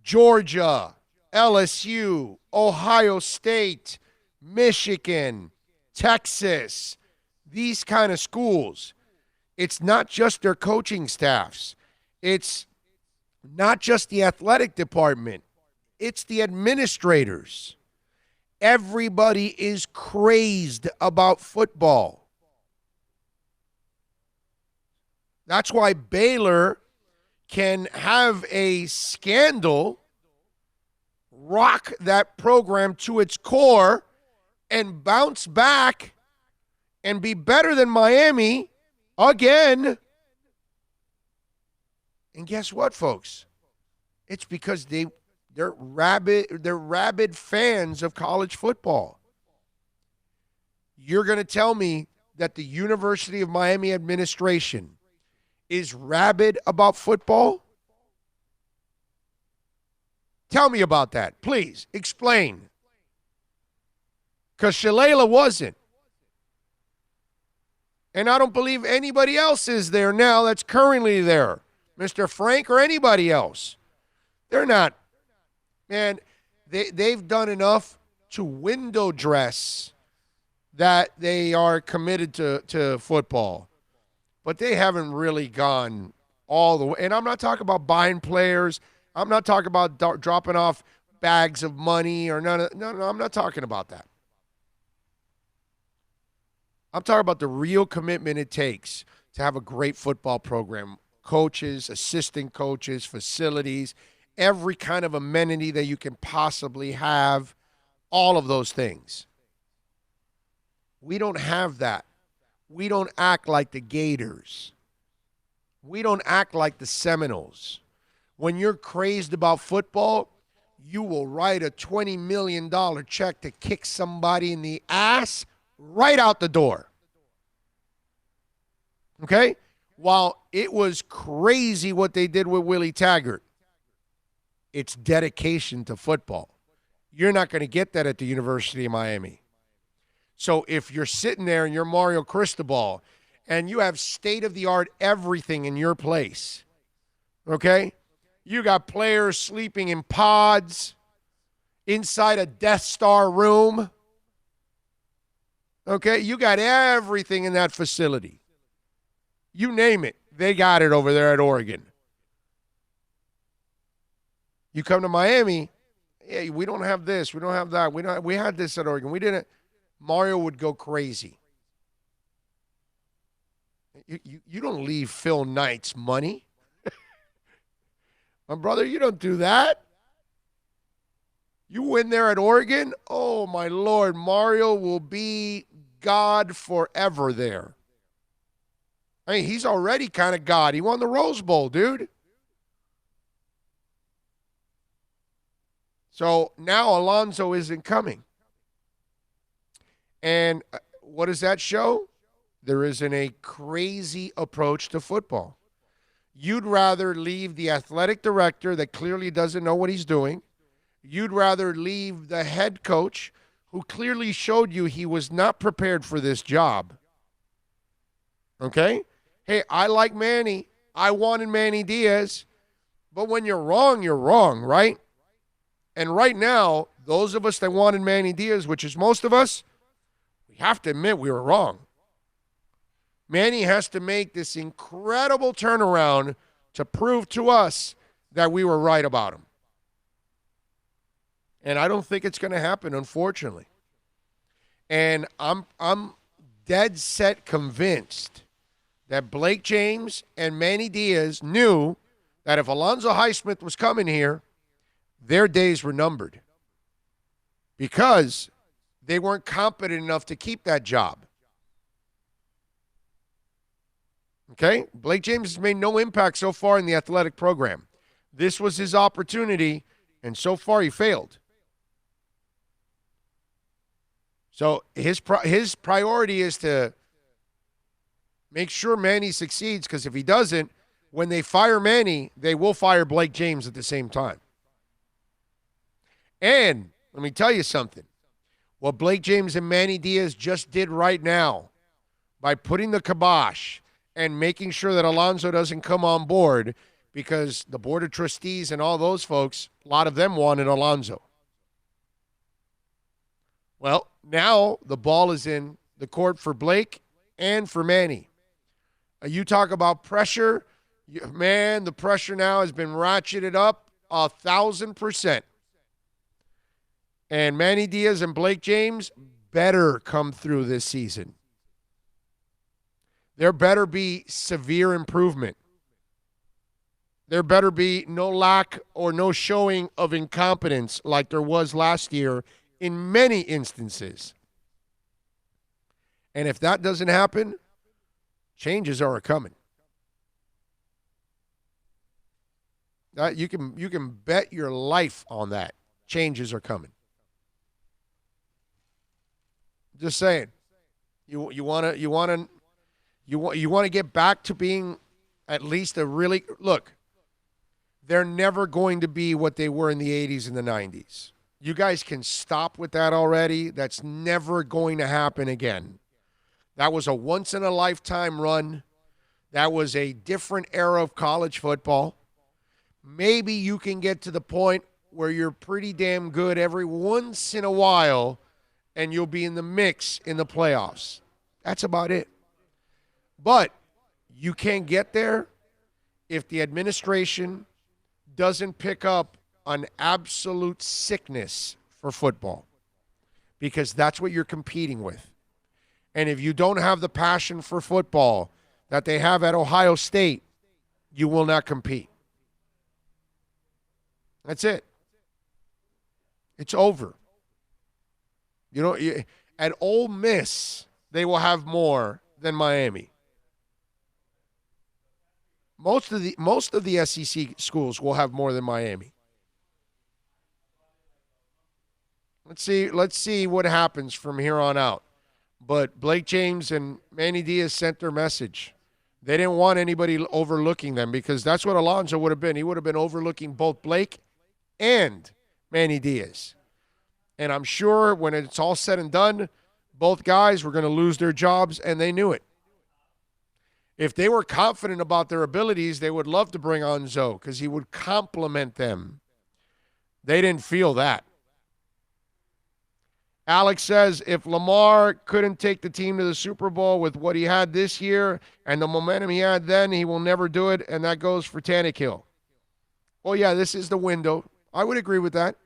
A: Georgia, LSU, Ohio State, Michigan, Texas, these kind of schools. It's not just their coaching staffs. It's not just the athletic department. It's the administrators. Everybody is crazed about football. That's why Baylor can have a scandal, rock that program to its core, and bounce back and be better than Miami again. And guess what, folks? It's because they're rabid fans of college football. You're going to tell me that the University of Miami administration is rabid about football? Tell me about that. Please, explain. Because Shalala wasn't. And I don't believe anybody else is there now that's currently there. Mr. Frank or anybody else. They're not. Man, they've done enough to window dress that they are committed to football. But they haven't really gone all the way. And I'm not talking about buying players. I'm not talking about dropping off bags of money or no, I'm not talking about that. I'm talking about the real commitment it takes to have a great football program. Coaches, assistant coaches, facilities, every kind of amenity that you can possibly have, all of those things. We don't have that. We don't act like the Gators. We don't act like the Seminoles. When you're crazed about football, you will write a $20 million check to kick somebody in the ass right out the door. Okay? While it was crazy what they did with Willie Taggart, it's dedication to football. You're not going to get that at the University of Miami. So if you're sitting there and you're Mario Cristobal and you have state-of-the-art everything in your place, okay? You got players sleeping in pods inside a Death Star room. Okay? You got everything in that facility. You name it, they got it over there at Oregon. You come to Miami, hey, we don't have this, we don't have that. We had this at Oregon. We didn't. Mario would go crazy. You don't leave Phil Knight's money. My brother, you don't do that. You win there at Oregon, oh, my Lord, Mario will be God forever there. I mean, he's already kind of God. He won the Rose Bowl, dude. So now Alonzo isn't coming. And what does that show? There isn't a crazy approach to football. You'd rather leave the athletic director that clearly doesn't know what he's doing. You'd rather leave the head coach who clearly showed you he was not prepared for this job. Okay? Hey, I like Manny. I wanted Manny Diaz. But when you're wrong, right? And right now, those of us that wanted Manny Diaz, which is most of us, we have to admit we were wrong. Manny has to make this incredible turnaround to prove to us that we were right about him. And I don't think it's going to happen, unfortunately. And I'm dead set convinced that Blake James and Manny Diaz knew that if Alonzo Highsmith was coming here, their days were numbered because they weren't competent enough to keep that job. Okay? Blake James has made no impact so far in the athletic program. This was his opportunity, and so far he failed. So his priority is to make sure Manny succeeds, because if he doesn't, when they fire Manny, they will fire Blake James at the same time. And let me tell you something. What Blake James and Manny Diaz just did right now by putting the kibosh and making sure that Alonzo doesn't come on board, because the Board of Trustees and all those folks, a lot of them wanted Alonzo. Well, now the ball is in the court for Blake and for Manny. You talk about pressure. Man, the pressure now has been ratcheted up 1,000%. And Manny Diaz and Blake James better come through this season. There better be severe improvement. There better be no lack or no showing of incompetence like there was last year in many instances. And if that doesn't happen, changes are coming. You can bet your life on that. Changes are coming. Just saying. You want to get back to being at least a really look. they're never going to be what they were in the 80s and the 90s. You guys can stop with that already. That's never going to happen again. That was a once-in-a-lifetime run. That was a different era of college football. Maybe you can get to the point where you're pretty damn good every once in a while and you'll be in the mix in the playoffs. That's about it. But you can't get there if the administration doesn't pick up an absolute sickness for football, because that's what you're competing with. And if you don't have the passion for football that they have at Ohio State, you will not compete. That's it. It's over. You know, at Ole Miss, they will have more than Miami. Most of the SEC schools will have more than Miami. Let's see what happens from here on out. But Blake James and Manny Diaz sent their message. They didn't want anybody overlooking them, because that's what Alonzo would have been. He would have been overlooking both Blake and Manny Diaz. And I'm sure when it's all said and done, both guys were going to lose their jobs, and they knew it. If they were confident about their abilities, they would love to bring on Zoe because he would complement them. They didn't feel that. Alex says, if Lamar couldn't take the team to the Super Bowl with what he had this year and the momentum he had then, he will never do it, and that goes for Tannehill. Well, yeah, this is the window. I would agree with that.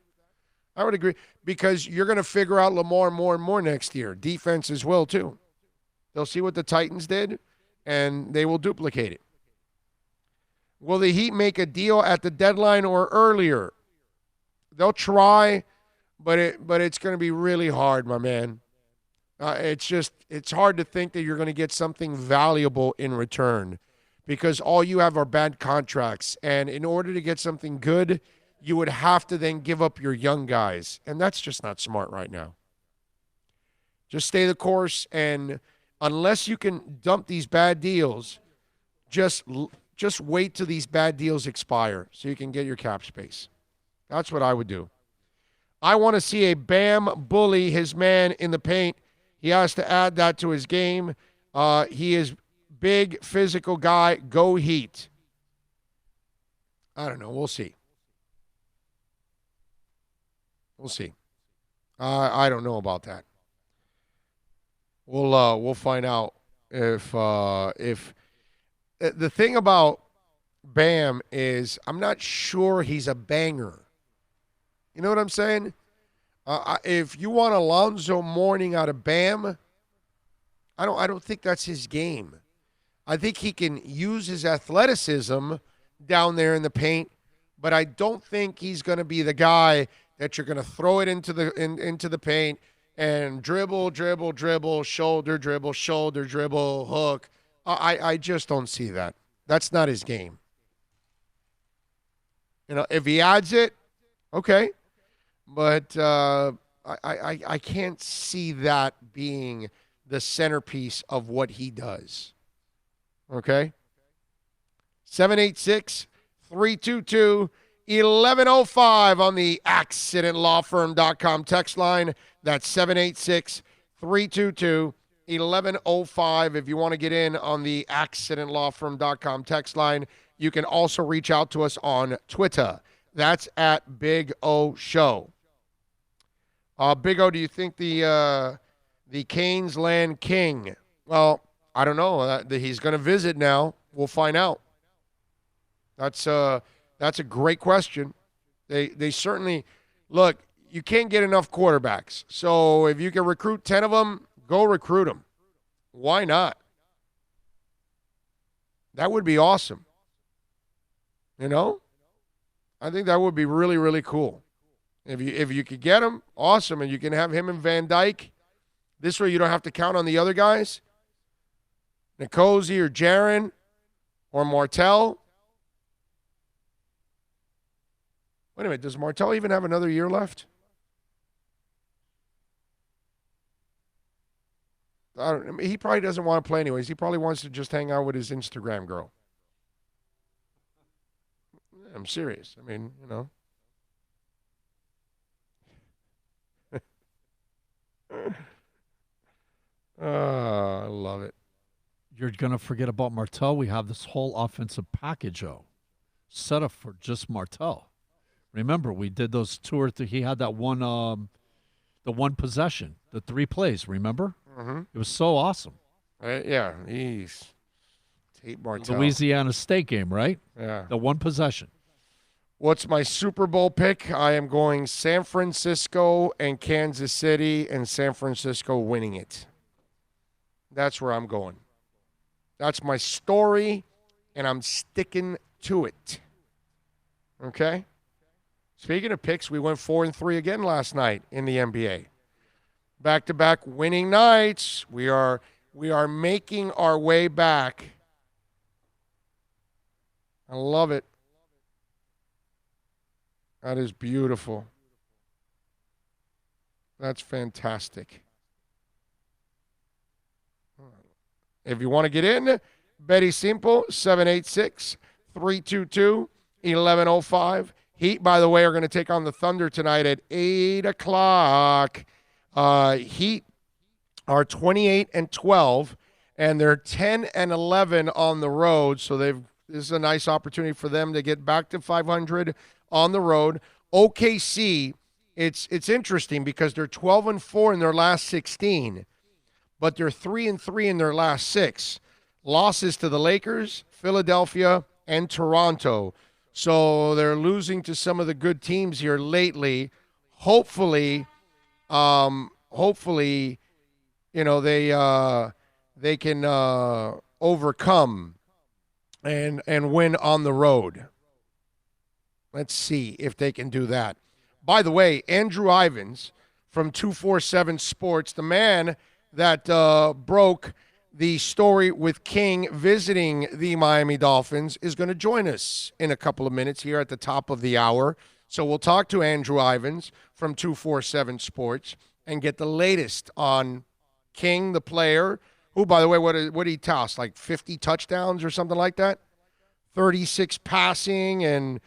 A: I would agree, because you're going to figure out Lamar more and more next year. Defenses will, too. They'll see what the Titans did, and they will duplicate it. Will the Heat make a deal at the deadline or earlier? They'll try, but it's going to be really hard, my man. It's hard to think that you're going to get something valuable in return, because all you have are bad contracts. And in order to get something good, you would have to then give up your young guys. And that's just not smart right now. Just stay the course, and unless you can dump these bad deals, just wait till these bad deals expire so you can get your cap space. That's what I would do. I want to see a Bam bully his man in the paint. He has to add that to his game. He is big, physical guy. Go Heat. I don't know. We'll see. We'll see. I don't know about that. We'll find out if the thing about Bam is I'm not sure he's a banger. You know what I'm saying? If you want Alonzo Mourning out of Bam, I don't think that's his game. I think he can use his athleticism down there in the paint, but I don't think he's going to be the guy that you're going to throw it into the paint and dribble, shoulder dribble, hook. I just don't see that. That's not his game. You know, if he adds it, okay. But I can't see that being the centerpiece of what he does. Okay? 786-322-1105 on the accidentlawfirm.com text line. That's 786-322-1105 if you want to get in on the accidentlawfirm.com text line. You can also reach out to us on Twitter. That's at Big O Show. Big O, do you think the Canes land king? Well, I don't know. He's going to visit now. We'll find out. That's a great question. They certainly look. You can't get enough quarterbacks. So if you can recruit 10 of them, go recruit them. Why not? That would be awesome. You know? I think that would be really, really cool. If you could get him, awesome, and you can have him and Van Dyke. This way you don't have to count on the other guys. Nkosi or Jaron or Martell. Wait a minute, does Martell even have another year left? He probably doesn't want to play anyways. He probably wants to just hang out with his Instagram girl. I'm serious. I mean, I love it.
B: You're going to forget about Martell. We have this whole offensive package, set up for just Martell. Remember, we did those two or three. He had that one, the one possession, the 3 plays. Remember?
A: Mm-hmm.
B: It was so awesome.
A: Yeah, he's Tate Martell.
B: Louisiana State game, right?
A: Yeah.
B: The one possession.
A: What's my Super Bowl pick? I am going San Francisco and Kansas City, and San Francisco winning it. That's where I'm going. That's my story, and I'm sticking to it. Okay? Speaking of picks, we went 4-3 again last night in the NBA. Back-to-back winning nights. We are making our way back. I love it. That is beautiful. That's fantastic. If you want to get in, Betty Simple, 786-322-1105. Heat, by the way, are going to take on the Thunder tonight at 8 o'clock. Heat are 28-12, and they're 10-11 on the road. So this is a nice opportunity for them to get back to 500 on the road. OKC, it's interesting because they're 12-4 in their last 16, but they're 3-3 in their last 6. Losses to the Lakers, Philadelphia, and Toronto. So they're losing to some of the good teams here lately. Hopefully, they can overcome and win on the road. Let's see if they can do that. By the way, Andrew Ivins from 247 Sports, the man that broke the story with King visiting the Miami Dolphins, is going to join us in a couple of minutes here at the top of the hour. So we'll talk to Andrew Ivins from 247 Sports and get the latest on King, the player, who, by the way, what did he toss? Like 50 touchdowns or something like that? 36 passing and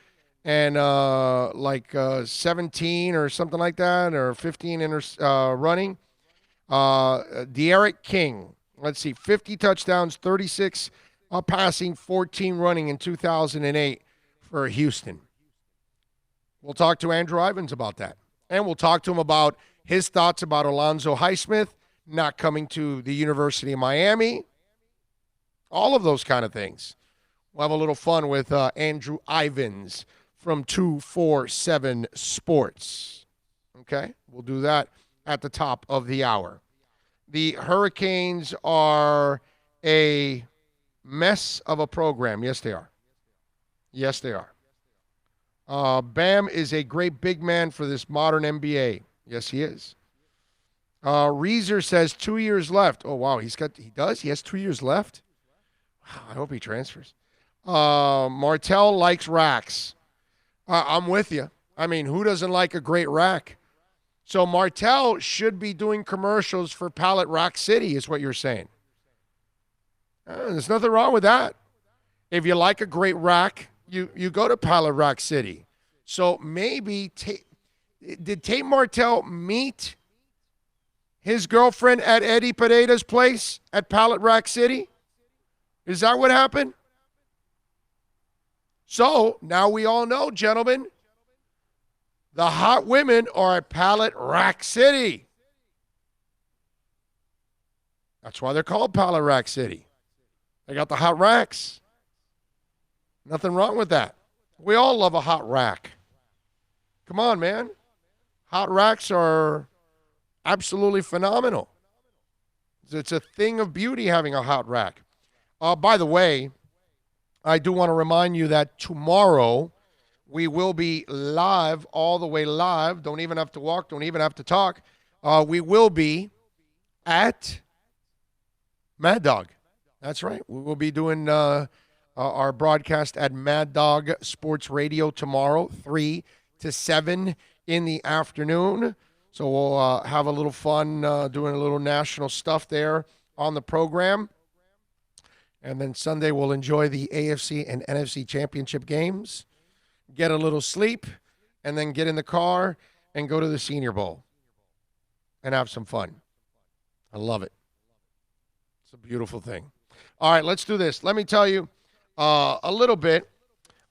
A: 17 or something like that, or 15 running. De'Aaron King, let's see, 50 touchdowns, 36 passing, 14 running in 2008 for Houston. We'll talk to Andrew Ivins about that. And we'll talk to him about his thoughts about Alonzo Highsmith not coming to the University of Miami. All of those kind of things. We'll have a little fun with Andrew Ivins from 247 Sports. Okay? We'll do that at the top of the hour. The Hurricanes are a mess of a program. Yes, they are. Yes, they are. Bam is a great big man for this modern NBA. Yes, he is. Reeser says 2 years left. Oh, wow. He does? He has 2 years left? Wow, I hope he transfers. Martell likes racks. I'm with you. I mean, who doesn't like a great rack? So Martell should be doing commercials for Pallet Rack City is what you're saying. There's nothing wrong with that. If you like a great rack, you go to Pallet Rack City. So maybe did Tate Martell meet his girlfriend at Eddie Pineda's place at Pallet Rack City? Is that what happened? So now we all know, gentlemen, the hot women are at Pallet Rack City. That's why they're called Pallet Rack City. They got the hot racks. Nothing wrong with that. We all love a hot rack. Come on, man. Hot racks are absolutely phenomenal. It's a thing of beauty having a hot rack. By the way, I do want to remind you that tomorrow we will be live, all the way live. Don't even have to walk. Don't even have to talk. We will be at Mad Dog. That's right. We will be doing our broadcast at Mad Dog Sports Radio tomorrow, 3 to 7 in the afternoon. So we'll have a little fun doing a little national stuff there on the program. And then Sunday we'll enjoy the AFC and NFC championship games. get a little sleep, and then get in the car and go to the Senior Bowl and have some fun. I love it. It's a beautiful thing. All right, let's do this. Let me tell you a little bit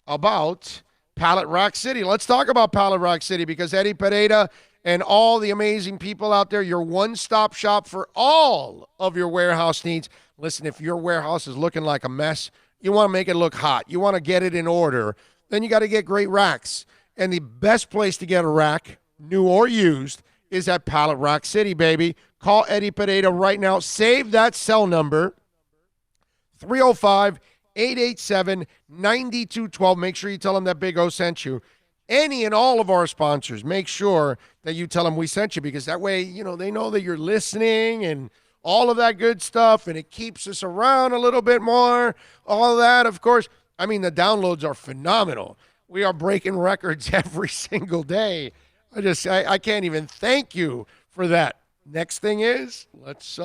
A: about Pallet Rack City. Let's talk about Pallet Rack City because Eddie Pereira and all the amazing people out there, your one-stop shop for all of your warehouse needs. Listen, if your warehouse is looking like a mess, you want to make it look hot, you want to get it in order, then you got to get great racks. And the best place to get a rack, new or used, is at Pallet Rack City, baby. Call Eddie Pereira right now. Save that cell number, 305-887-9212. Make sure you tell them that Big O sent you. Any and all of our sponsors, make sure that you tell them we sent you because that way, they know that you're listening and all of that good stuff, and it keeps us around a little bit more. All of that, of course. I mean, the downloads are phenomenal. We are breaking records every single day. I can't even thank you for that. Next thing is, let's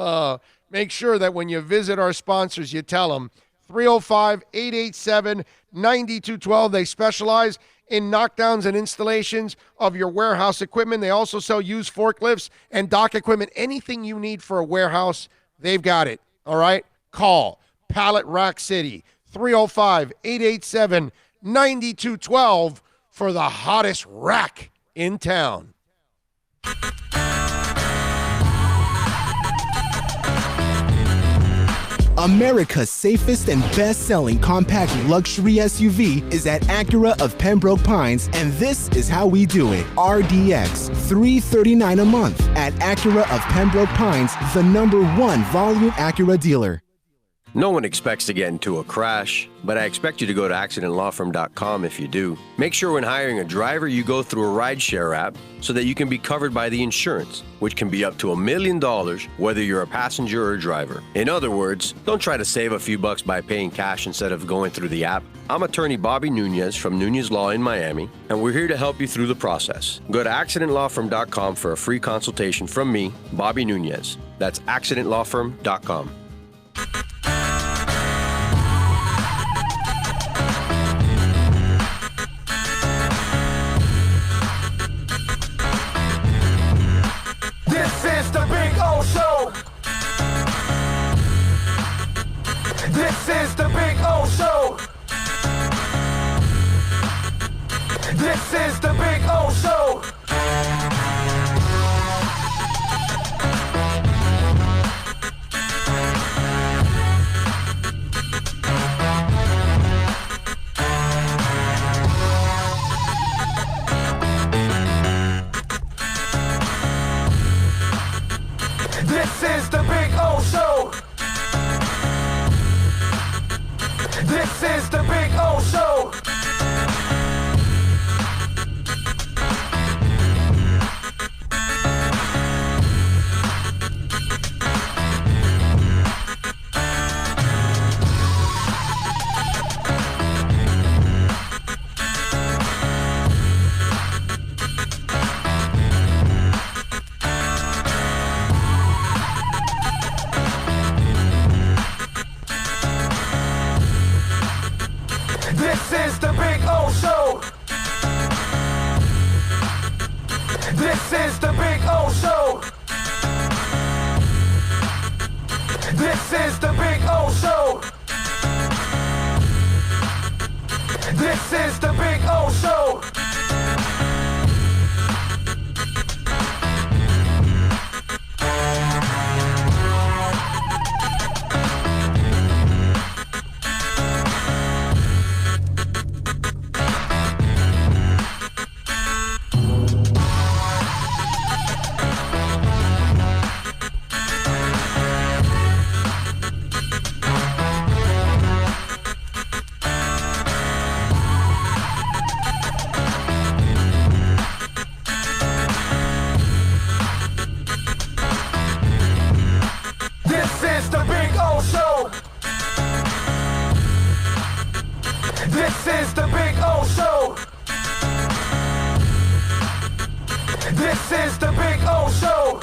A: make sure that when you visit our sponsors, you tell them 305-887-9212. They specialize in knockdowns and installations of your warehouse equipment. They also sell used forklifts and dock equipment. Anything you need for a warehouse, they've got it. All right? Call Pallet Rack City, 305-887-9212 for the hottest rack in town.
H: America's safest and best-selling compact luxury SUV is at Acura of Pembroke Pines, and this is how we do it. RDX, $339 a month at Acura of Pembroke Pines, the #1 volume Acura dealer.
I: No one expects to get into a crash, but I expect you to go to accidentlawfirm.com if you do. Make sure when hiring a driver, you go through a rideshare app so that you can be covered by the insurance, which can be up to $1 million whether you're a passenger or a driver. In other words, don't try to save a few bucks by paying cash instead of going through the app. I'm attorney Bobby Nunez from Nunez Law in Miami, and we're here to help you through the process. Go to accidentlawfirm.com for a free consultation from me, Bobby Nunez. That's accidentlawfirm.com.
G: This is the Big O Show. This is the Big O Show. This is the Big O Show. This is the Big O Show. This is the Big O Show. This is the Big O Show. This is the Big O Show. This is the Big O Show. This is the Big O Show. This is the Big O Show. This is the Big O Show. This is the Big O Show.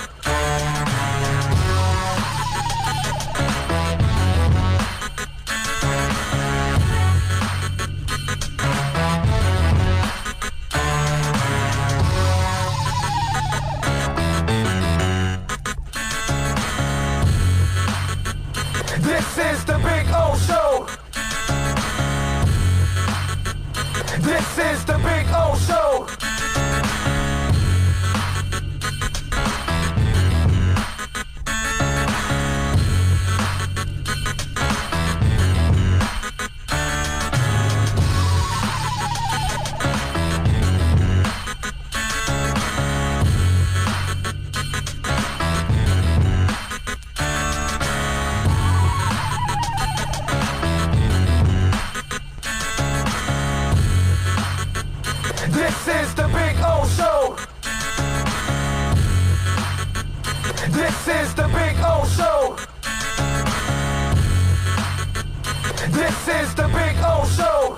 G: This is the Big O Show.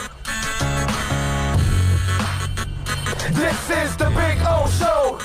G: This is the Big O Show.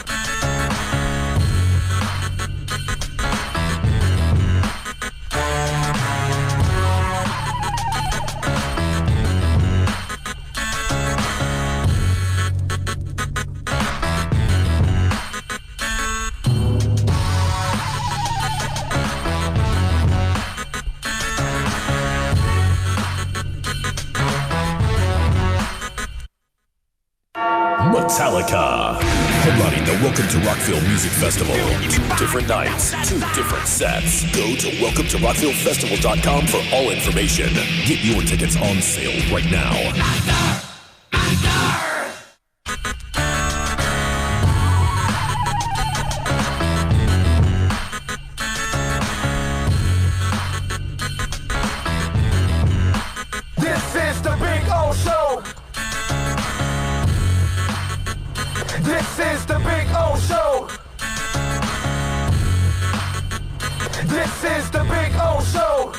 F: Metallica, headlining the Welcome to Rockville Music Festival. 2 different nights, 2 different sets. Go to welcometorocvillefestival.com for all information. Get your tickets on sale right now.
G: This is the Big O Show. This is the Big O Show. This is the Big O Show.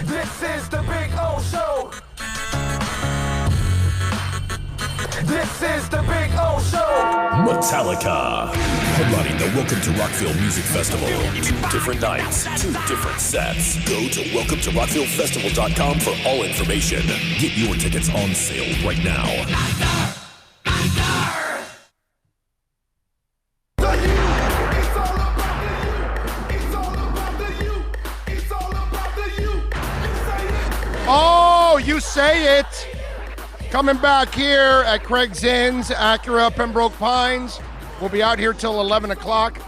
G: This is the Big O Show. This is the Big O Show.
F: Metallica, headlining the Welcome to Rockville Music Festival. 2 different nights, 2 different sets. Go to welcometorocvillefestival.com for all information. Get your tickets on sale right now.
A: Oh, you say it. Coming back here at Craig Zinn's, Acura, Pembroke Pines. We'll be out here till 11 o'clock,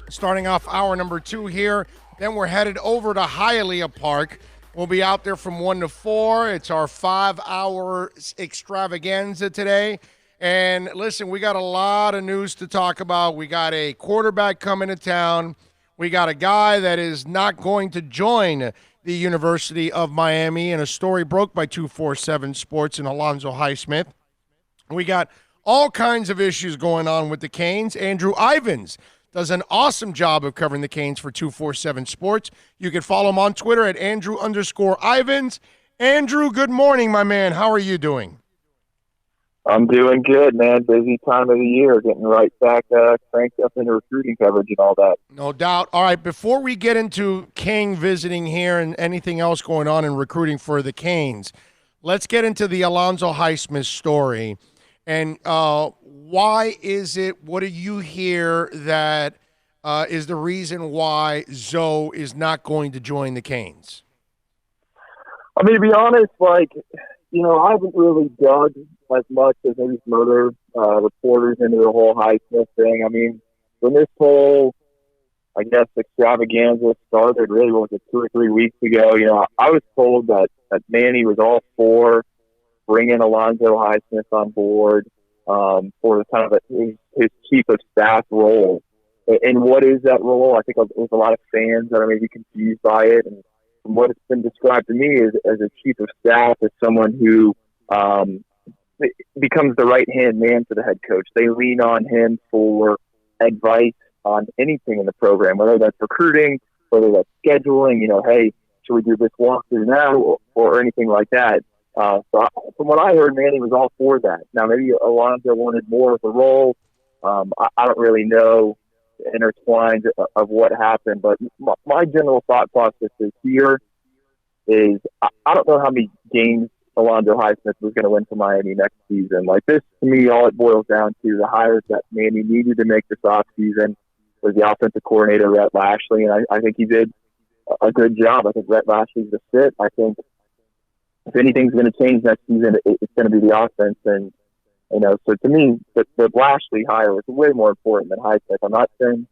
A: starting off hour number 2 here. Then we're headed over to Hialeah Park. We'll be out there from 1 to 4. It's our 5-hour extravaganza today. And listen, we got a lot of news to talk about. We got a quarterback coming to town. We got a guy that is not going to join the University of Miami, and a story broke by 247 Sports and Alonzo Highsmith. We got all kinds of issues going on with the Canes. Andrew Ivins does an awesome job of covering the Canes for 247 Sports. You can follow him on Twitter at Andrew_Ivins. Andrew, good morning, my man. How are you doing?
J: I'm doing good, man. Busy time of the year, getting right back cranked up into recruiting coverage and all that.
A: No doubt. All right, before we get into King visiting here and anything else going on in recruiting for the Canes, let's get into the Alonzo Highsmith story. And why is it, what do you hear that is the reason why Zoe is not going to join the Canes?
J: I mean, to be honest, I haven't really dug as much as maybe some other reporters into the whole Highsmith thing. I mean, when this whole, extravaganza started, really, what was it, 2 or 3 weeks ago, I was told that Manny was all for bringing Alonzo Highsmith on board for the kind of his chief of staff role. And what is that role? I think there's a lot of fans that are maybe confused by it. And from what it's been described to me as a chief of staff is someone who becomes the right-hand man for the head coach. They lean on him for advice on anything in the program, whether that's recruiting, whether that's scheduling, hey, should we do this walkthrough now or anything like that. From what I heard, Manny was all for that. Now, maybe Alonzo wanted more of the role. I don't really know the intertwined of what happened, but my general thought process is I don't know how many games Alonzo Highsmith was going to win for Miami next season. This, to me, all it boils down to the hires that Manny needed to make this offseason was the offensive coordinator, Rhett Lashley, and I think he did a good job. I think Rhett Lashley's the fit. I think if anything's going to change next season, it's going to be the offense. And, so to me, the Lashley hire was way more important than Highsmith. I'm not saying,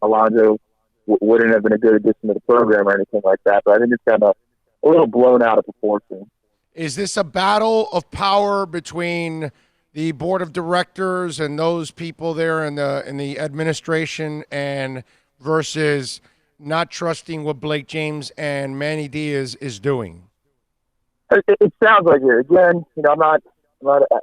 J: Alonzo wouldn't have been a good addition to the program or anything like that, but I think it's kind of a little blown out of proportion.
A: Is this a battle of power between the board of directors and those people there in the administration and versus not trusting what Blake James and Manny Diaz is doing?
J: It sounds like it. Again, I'm not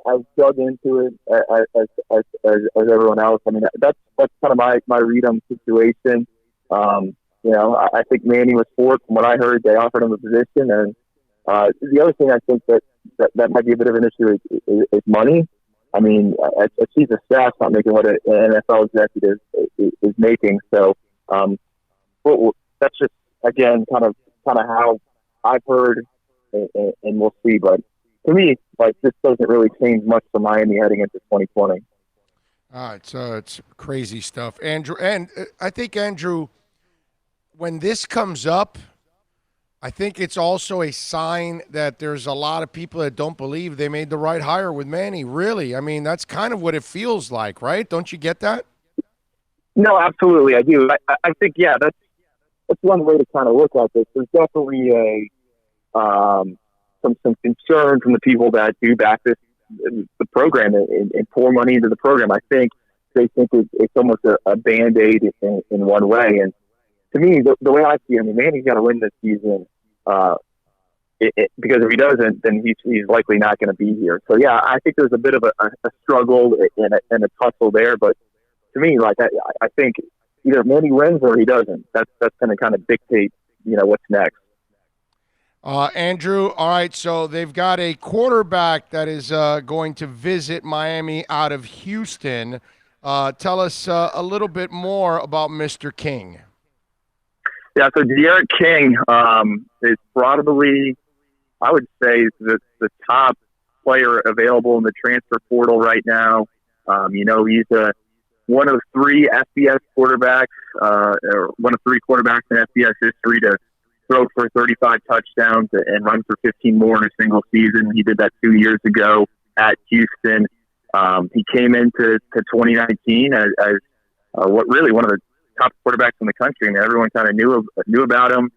J: as dug into it as everyone else. I mean, that's kind of my read on the situation. I think Manny was fourth. From what I heard, they offered him a position, and the other thing I think that might be a bit of an issue is money. I mean, a chief of staff's not making what an NFL executive is making. So that's just, again, kind of how I've heard, and we'll see. But to me, this doesn't really change much for Miami heading into 2020.
A: It's crazy stuff, Andrew. And I think, Andrew, when this comes up, I think it's also a sign that there's a lot of people that don't believe they made the right hire with Manny. Really, I mean, that's kind of what it feels like, right? Don't you get that?
J: No, absolutely, I do. I think, yeah, that's one way to kind of look at this. There's definitely some concern from the people that do back the program and pour money into the program. I think they think it's almost a Band-Aid in one way. And to me, the way I see it, I mean, Manny's got to win this season because if he doesn't, then he's likely not going to be here. So, yeah, I think there's a bit of a struggle and a tussle there. But to me, I think either Manny wins or he doesn't. That's going to kind of dictate, what's next.
A: Andrew, all right, so they've got a quarterback that is going to visit Miami out of Houston. Tell us a little bit more about Mr. King.
J: Yeah, so De'Aaron King is probably, I would say, the top player available in the transfer portal right now. He's one of three FBS quarterbacks, or one of three quarterbacks in FBS history to throw for 35 touchdowns and run for 15 more in a single season. He did that 2 years ago at Houston. He came into 2019 as what really one of the top quarterbacks in the country. I mean, everyone kind of knew about him.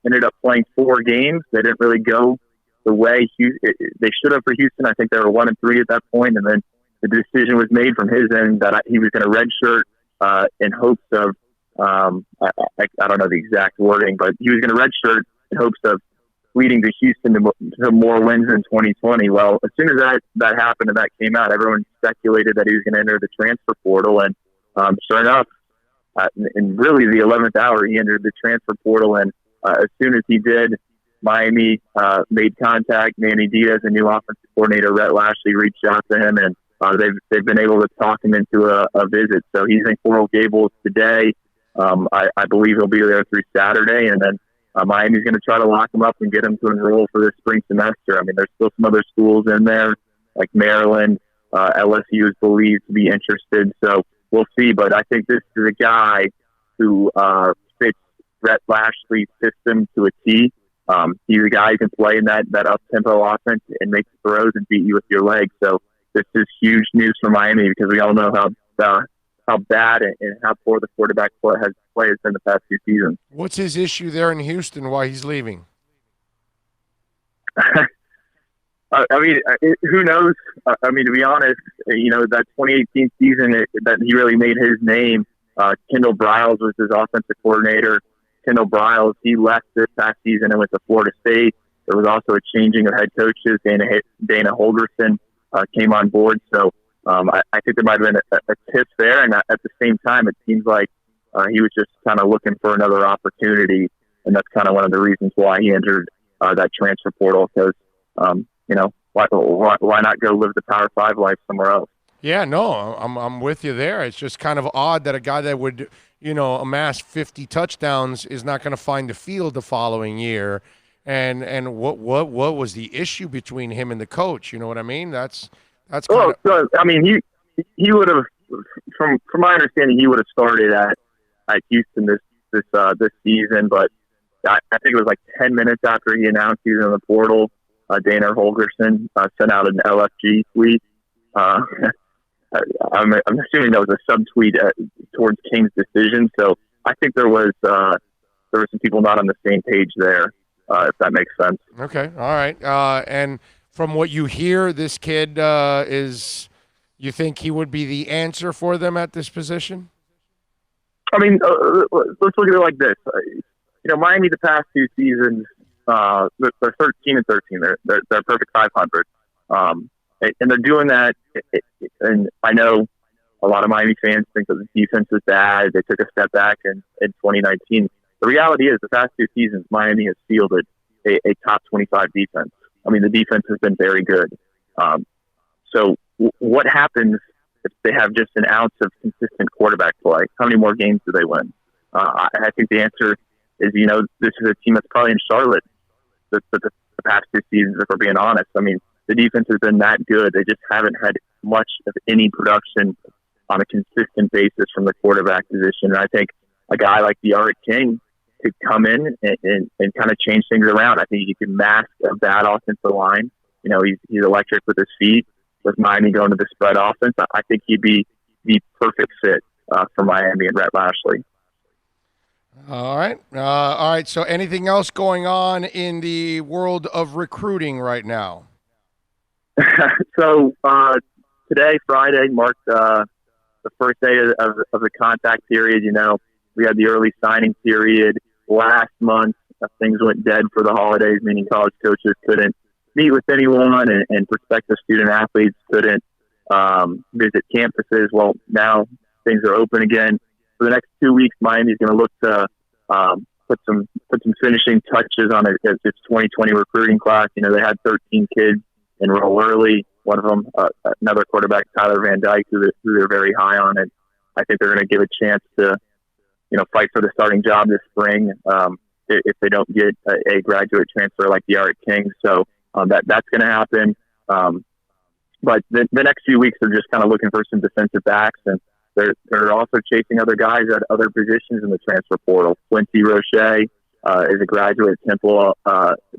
J: Ended up playing 4 games. They didn't really go the way they should have for Houston. I think they were 1-3 at that point, and then the decision was made from his end that he was going to redshirt in hopes of I don't know the exact wording, but he was going to redshirt in hopes of leading to Houston to more wins in 2020. Well, as soon as that happened and that came out, everyone speculated that he was going to enter the transfer portal, and sure enough, in really the 11th hour, he entered the transfer portal, and as soon as he did, Miami made contact. Manny Diaz, a new offensive coordinator, Rhett Lashley, reached out to him, and they've been able to talk him into a visit. So he's in Coral Gables today. I believe he'll be there through Saturday, and then Miami's going to try to lock him up and get him to enroll for this spring semester. I mean, there's still some other schools in there, like Maryland, LSU is believed to be interested. So we'll see. But I think this is a guy who fits Rhett Lashley's system to a T. He's a guy who can play in that up-tempo offense and make throws and beat you with your legs. So this is huge news for Miami because we all know how bad and how poor the quarterback play has been the past few seasons.
A: What's his issue there in Houston? Why he's leaving?
J: I mean, who knows? I mean, to be honest, that 2018 season that he really made his name. Kendall Briles was his offensive coordinator. Kendall Briles, he left this past season and went to Florida State. There was also a changing of head coaches. Dana Holgerson came on board. So I think there might have been a tiff there. And at the same time, it seems like he was just kind of looking for another opportunity. And that's kind of one of the reasons why he entered that transfer portal because, why not go live the Power 5 life somewhere else?
A: Yeah, no, I'm with you there. It's just kind of odd that a guy that would, amass 50 touchdowns is not going to find the field the following year. And what was the issue between him and the coach? You know what I mean? That's kind
J: of. I mean, he would have, from my understanding, he would have started at Houston this season, but I think it was like 10 minutes after he announced he was in the portal. Dana Holgerson sent out an LFG tweet. I'm assuming that was a subtweet towards King's decision. So I think there were some people not on the same page there, if that makes sense.
A: Okay, all right. And from what you hear, this kid you think he would be the answer for them at this position?
J: I mean, let's look at it like this. Miami the past 2 seasons, they're 13 and 13. They're perfect 500, and they're doing that. And I know a lot of Miami fans think that the defense is bad. They took a step back in 2019. The reality is, the past 2 seasons, Miami has fielded a top 25 defense. I mean, the defense has been very good. So what happens if they have just an ounce of consistent quarterback play? How many more games do they win? I think the answer is, this is a team that's probably in Charlotte the past 2 seasons, if we're being honest. I mean, the defense has been that good. They just haven't had much of any production on a consistent basis from the quarterback position. And I think a guy like D'Eriq King could come in and kind of change things around. I think he can mask a bad offensive line. He's electric with his feet. With Miami going to the spread offense, I think he'd be the perfect fit for Miami and Rhett Lashley.
A: All right. So anything else going on in the world of recruiting right now?
J: So today, Friday, marked the first day of the contact period. We had the early signing period last month. Things went dead for the holidays, meaning college coaches couldn't meet with anyone, and prospective student athletes couldn't visit campuses. Well, now things are open again. For the next 2 weeks, Miami's going to look to put some finishing touches on its 2020 recruiting class. They had 13 kids enroll early. One of them, another quarterback, Tyler Van Dyke, who they're very high on, and I think they're going to give a chance to fight for the starting job this spring if they don't get a graduate transfer like D'Eriq King. So that's going to happen. But the next few weeks, they're just kind of looking for some defensive backs, and they're also chasing other guys at other positions in the transfer portal. Quincy Roche is a graduate at Temple,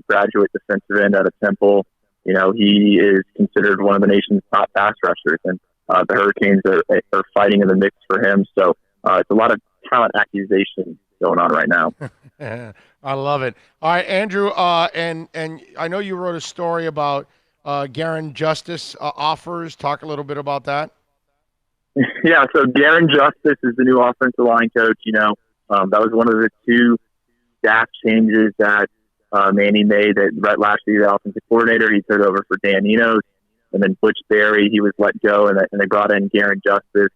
J: graduate defensive end out of Temple. He is considered one of the nation's top pass rushers, and the Hurricanes are fighting in the mix for him. So it's a lot of talent accusation going on right now.
A: I love it. All right, Andrew, and I know you wrote a story about Garin Justice offers. Talk a little bit about that.
J: Yeah, so Garin Justice is the new offensive line coach. That was one of the 2 staff changes that Manny made. That Rhett Lashley, the offensive coordinator, he took over for Dan Enos, and then Butch Berry, he was let go, and they brought in Garin Justice.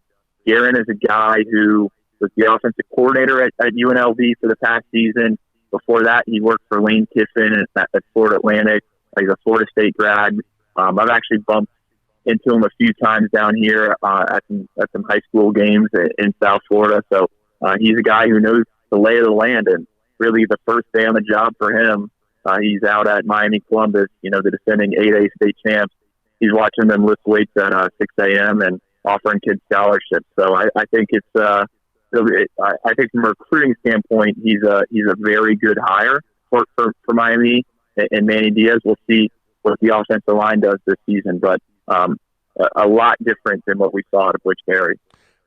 J: Garin is a guy who was the offensive coordinator at UNLV for the past season. Before that, he worked for Lane Kiffin at Florida Atlantic. He's a Florida State grad. I've actually bumped into him a few times down here at some high school games in South Florida. So he's a guy who knows the lay of the land, and really the first day on the job for him, he's out at Miami Columbus, the defending 8A state champs. He's watching them lift weights at 6 a.m. and offering kids scholarships. So I think it's I think from a recruiting standpoint, he's a very good hire for Miami and Manny Diaz. We'll see what the offensive line does this season, but a lot different than what we saw at Butch Berry.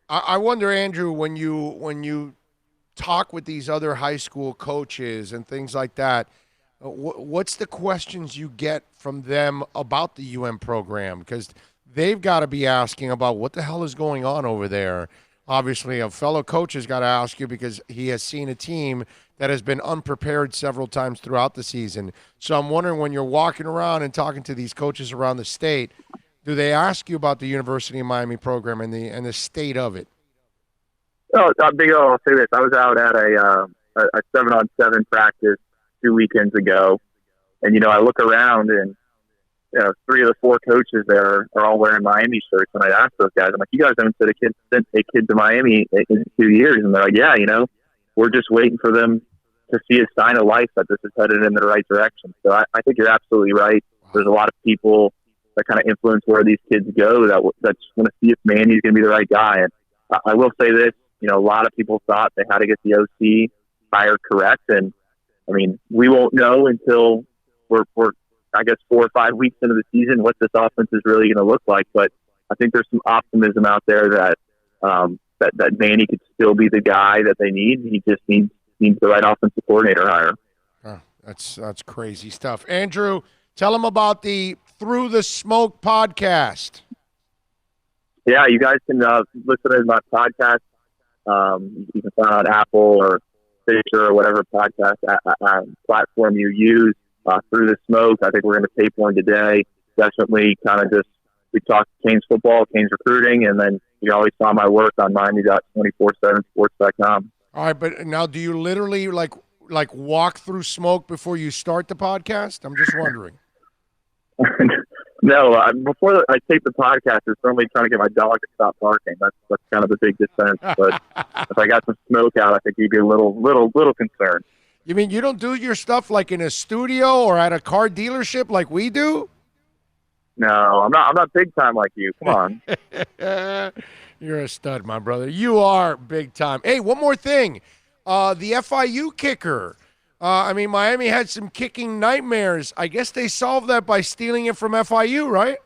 A: I wonder, Andrew, when you talk with these other high school coaches and things like that, what's the questions you get from them about the UM program? Because they've got to be asking about what the hell is going on over there. Obviously, a fellow coach has got to ask you because he has seen a team that has been unprepared several times throughout the season. So I'm wondering, when you're walking around and talking to these coaches around the state, do they ask you about the University of Miami program and the state of it?
J: Oh, Big O, I'll say this. I was out at a 7-on-7 practice 2 weekends ago, and, I look around and, 3 of the 4 coaches there are all wearing Miami shirts. And I asked those guys, I'm like, you guys haven't sent a kid to Miami in 2 years. And they're like, yeah, we're just waiting for them to see a sign of life that this is headed in the right direction. So I think you're absolutely right. There's a lot of people that kind of influence where these kids go that just want to see if Manny's going to be the right guy. And I will say this, a lot of people thought they had to get the OC hire correct. And, I mean, we won't know until we're I guess 4 or 5 weeks into the season what this offense is really going to look like. But I think there's some optimism out there that that Manny could still be the guy that they need. He just needs the right offensive coordinator hire.
A: Oh, that's crazy stuff. Andrew, tell them about the Through the Smoke podcast.
J: Yeah, you guys can listen to my podcast You can find on Apple or Stitcher or whatever podcast platform you use. Through the Smoke, I think we're going to tape one today. Definitely kind of just, we talked Canes football, Canes recruiting, and then you always saw my work on Miami.247sports.com.
A: All right, but now do you literally like walk through smoke before you start the podcast? I'm just wondering.
J: No, before I tape the podcast, it's normally trying to get my dog to stop barking. That's kind of the big defense. But if I got some smoke out, I think he'd be a little concerned.
A: You mean you don't do your stuff like in a studio or at a car dealership like we do?
J: No, I'm not big time like you. Come
A: on. You're a stud, my brother. You are big time. Hey, one more thing. The FIU kicker. Miami had some kicking nightmares. I guess they solved that by stealing it from FIU, right?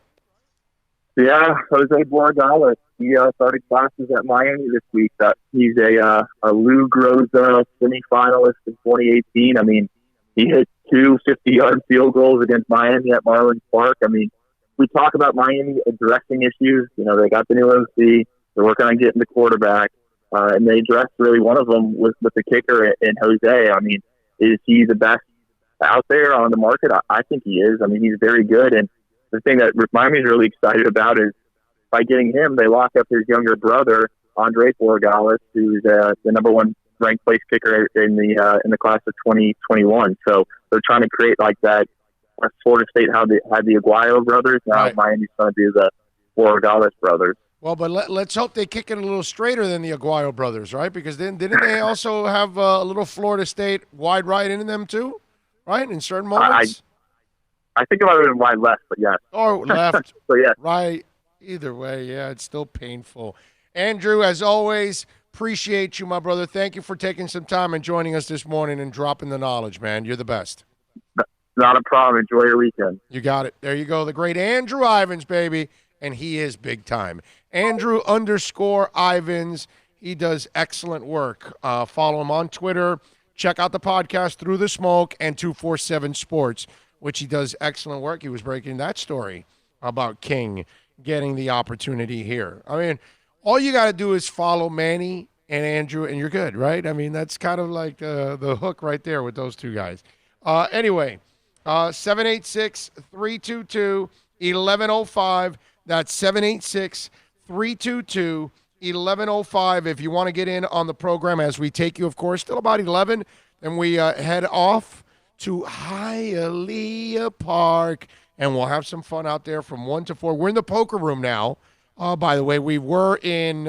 J: Yeah, Jose Borregales. He started classes at Miami this week. He's a Lou Groza semifinalist in 2018. I mean, he hit 2 50-yard field goals against Miami at Marlins Park. I mean, we talk about Miami addressing issues. You know, they got the new OC. They're working on getting the quarterback. And they addressed really one of them with the kicker in Jose. I mean, is he the best out there on the market? I think he is. I mean, he's very good. And the thing that Miami's really excited about is by getting him, they lock up his younger brother, Andre Borregales, who's the number 1 ranked place kicker in the class of 2021. So they're trying to create like that. Florida State had the Aguayo brothers. Now right. Miami's going to do the Borregales brothers.
A: Well, but let's hope they kick it a little straighter than the Aguayo brothers, right? Because then didn't they also have a little Florida State wide right in them too, right? In certain moments.
J: I think it might have been wide left, but yes.
A: Or left.
J: So yeah.
A: Right. Either way, yeah, it's still painful. Andrew, as always, appreciate you, my brother. Thank you for taking some time and joining us this morning and dropping the knowledge, man. You're the best.
J: Not a problem. Enjoy your weekend.
A: You got it. There you go. The great Andrew Ivins, baby. And he is big time. Andrew_Ivins. He does excellent work. Follow him on Twitter. Check out the podcast Through the Smoke and 247 Sports, which he does excellent work. He was breaking that story about King getting the opportunity here. I mean, all you got to do is follow Manny and Andrew, and you're good, right? I mean, that's kind of like the hook right there with those two guys. Anyway, 786-322-1105. That's 786-322-1105 if you want to get in on the program as we take you, of course, till about 11. Then we head off to Hialeah Park, and we'll have some fun out there from 1 to 4. We're in the poker room now. By the way, we were in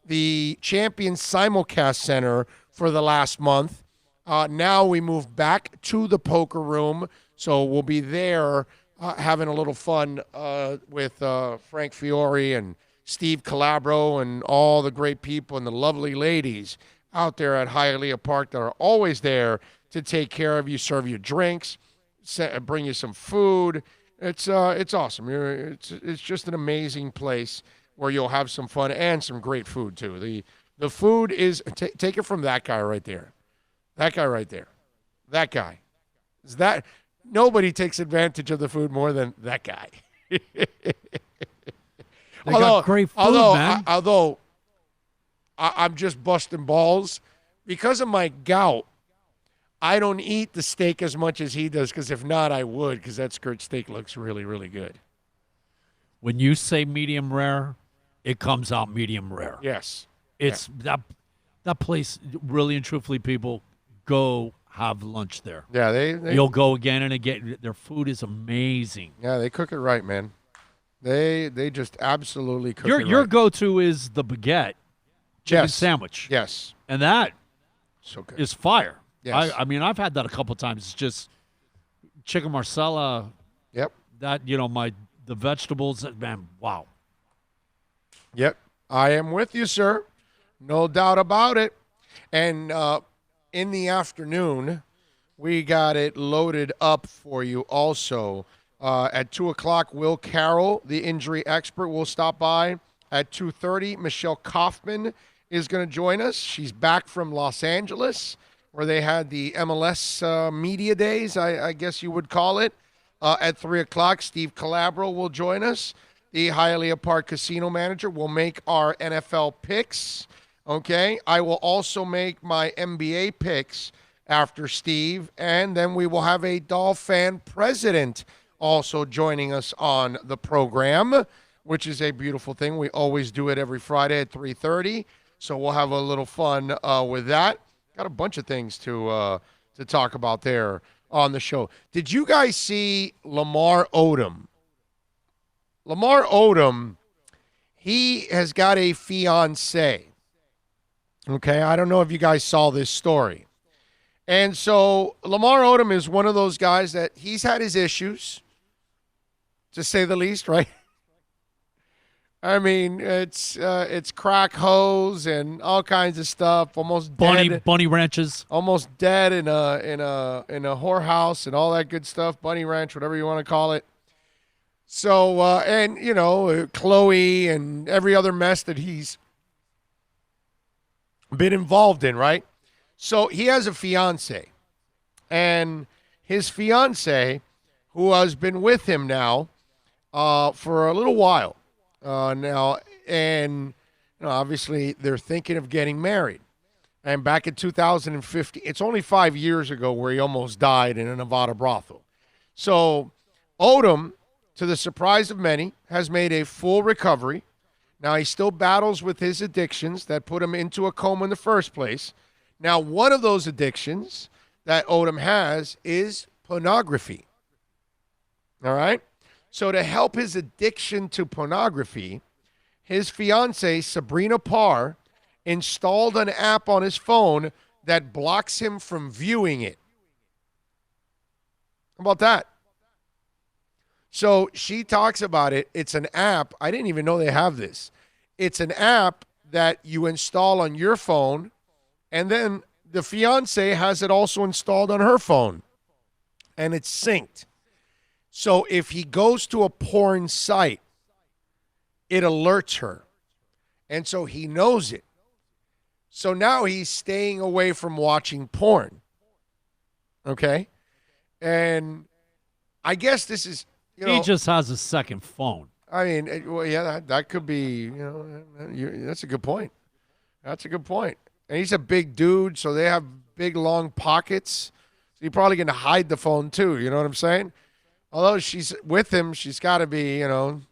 A: the Champions Simulcast Center for the last month. Now we move back to the poker room, so we'll be there having a little fun with Frank Fiore and Steve Calabro and all the great people and the lovely ladies out there at Hialeah Park that are always there to take care of you, serve you drinks, bring you some food. It's awesome. It's just an amazing place where you'll have some fun and some great food too. The food is take it from that guy right there. That guy right there. That guy. Is that nobody takes advantage of the food more than that guy.
B: Got great food, man.
A: Although I'm just busting balls because of my gout. I don't eat the steak as much as he does because if not, I would because that skirt steak looks really, really good.
B: When you say medium rare, it comes out medium rare.
A: Yes.
B: It's that place, really and truthfully, people, go have lunch there.
A: Yeah, they
B: you'll go again and again. Their food is amazing.
A: Yeah, they cook it right, man. They just absolutely cook it right.
B: Your go-to is the baguette chicken sandwich.
A: Yes.
B: And that
A: so good.
B: Is fire.
A: Yes.
B: I mean, I've had that a couple of times. It's just chicken marsala.
A: Yep.
B: That, the vegetables, man, wow.
A: Yep. I am with you, sir. No doubt about it. And in the afternoon, we got it loaded up for you also. At 2 o'clock, Will Carroll, the injury expert, will stop by. At 2:30, Michelle Kaufman is going to join us. She's back from Los Angeles, where they had the MLS Media Days, I guess you would call it. At 3 o'clock, Steve Calabro will join us. The Hialeah Park Casino manager will make our NFL picks. Okay, I will also make my NBA picks after Steve, and then we will have a Dolphin president also joining us on the program, which is a beautiful thing. We always do it every Friday at 3:30, so we'll have a little fun with that. Got a bunch of things to talk about there on the show. Did you guys see Lamar Odom? Lamar Odom, he has got a fiance. Okay, I don't know if you guys saw this story. And so Lamar Odom is one of those guys that he's had his issues, to say the least, right? I mean, it's crack hose and all kinds of stuff. Almost dead,
B: bunny ranches.
A: Almost dead in a whorehouse and all that good stuff. Bunny ranch, whatever you want to call it. So and you know, Chloe and every other mess that he's been involved in, right? So he has a fiance, and his fiance, who has been with him now for a little while now, and you know, obviously they're thinking of getting married. And back in 2015, it's only 5 years ago where he almost died in a Nevada brothel. So Odom, to the surprise of many, has made a full recovery. Now, he still battles with his addictions that put him into a coma in the first place. Now, one of those addictions that Odom has is pornography. All right? So to help his addiction to pornography, his fiancée, Sabrina Parr, installed an app on his phone that blocks him from viewing it. How about that? So she talks about it. It's an app. I didn't even know they have this. It's an app that you install on your phone, and then the fiance has it also installed on her phone, and it's synced. So if he goes to a porn site, it alerts her, and so he knows it. So now he's staying away from watching porn. Okay? And I guess this is, you know,
B: He just has a second phone.
A: I mean, well, yeah, that could be, you know, that's a good point. That's a good point. And he's a big dude, so they have big, long pockets. So you're probably going to hide the phone, too. You know what I'm saying? Although she's with him, she's got to be, you know,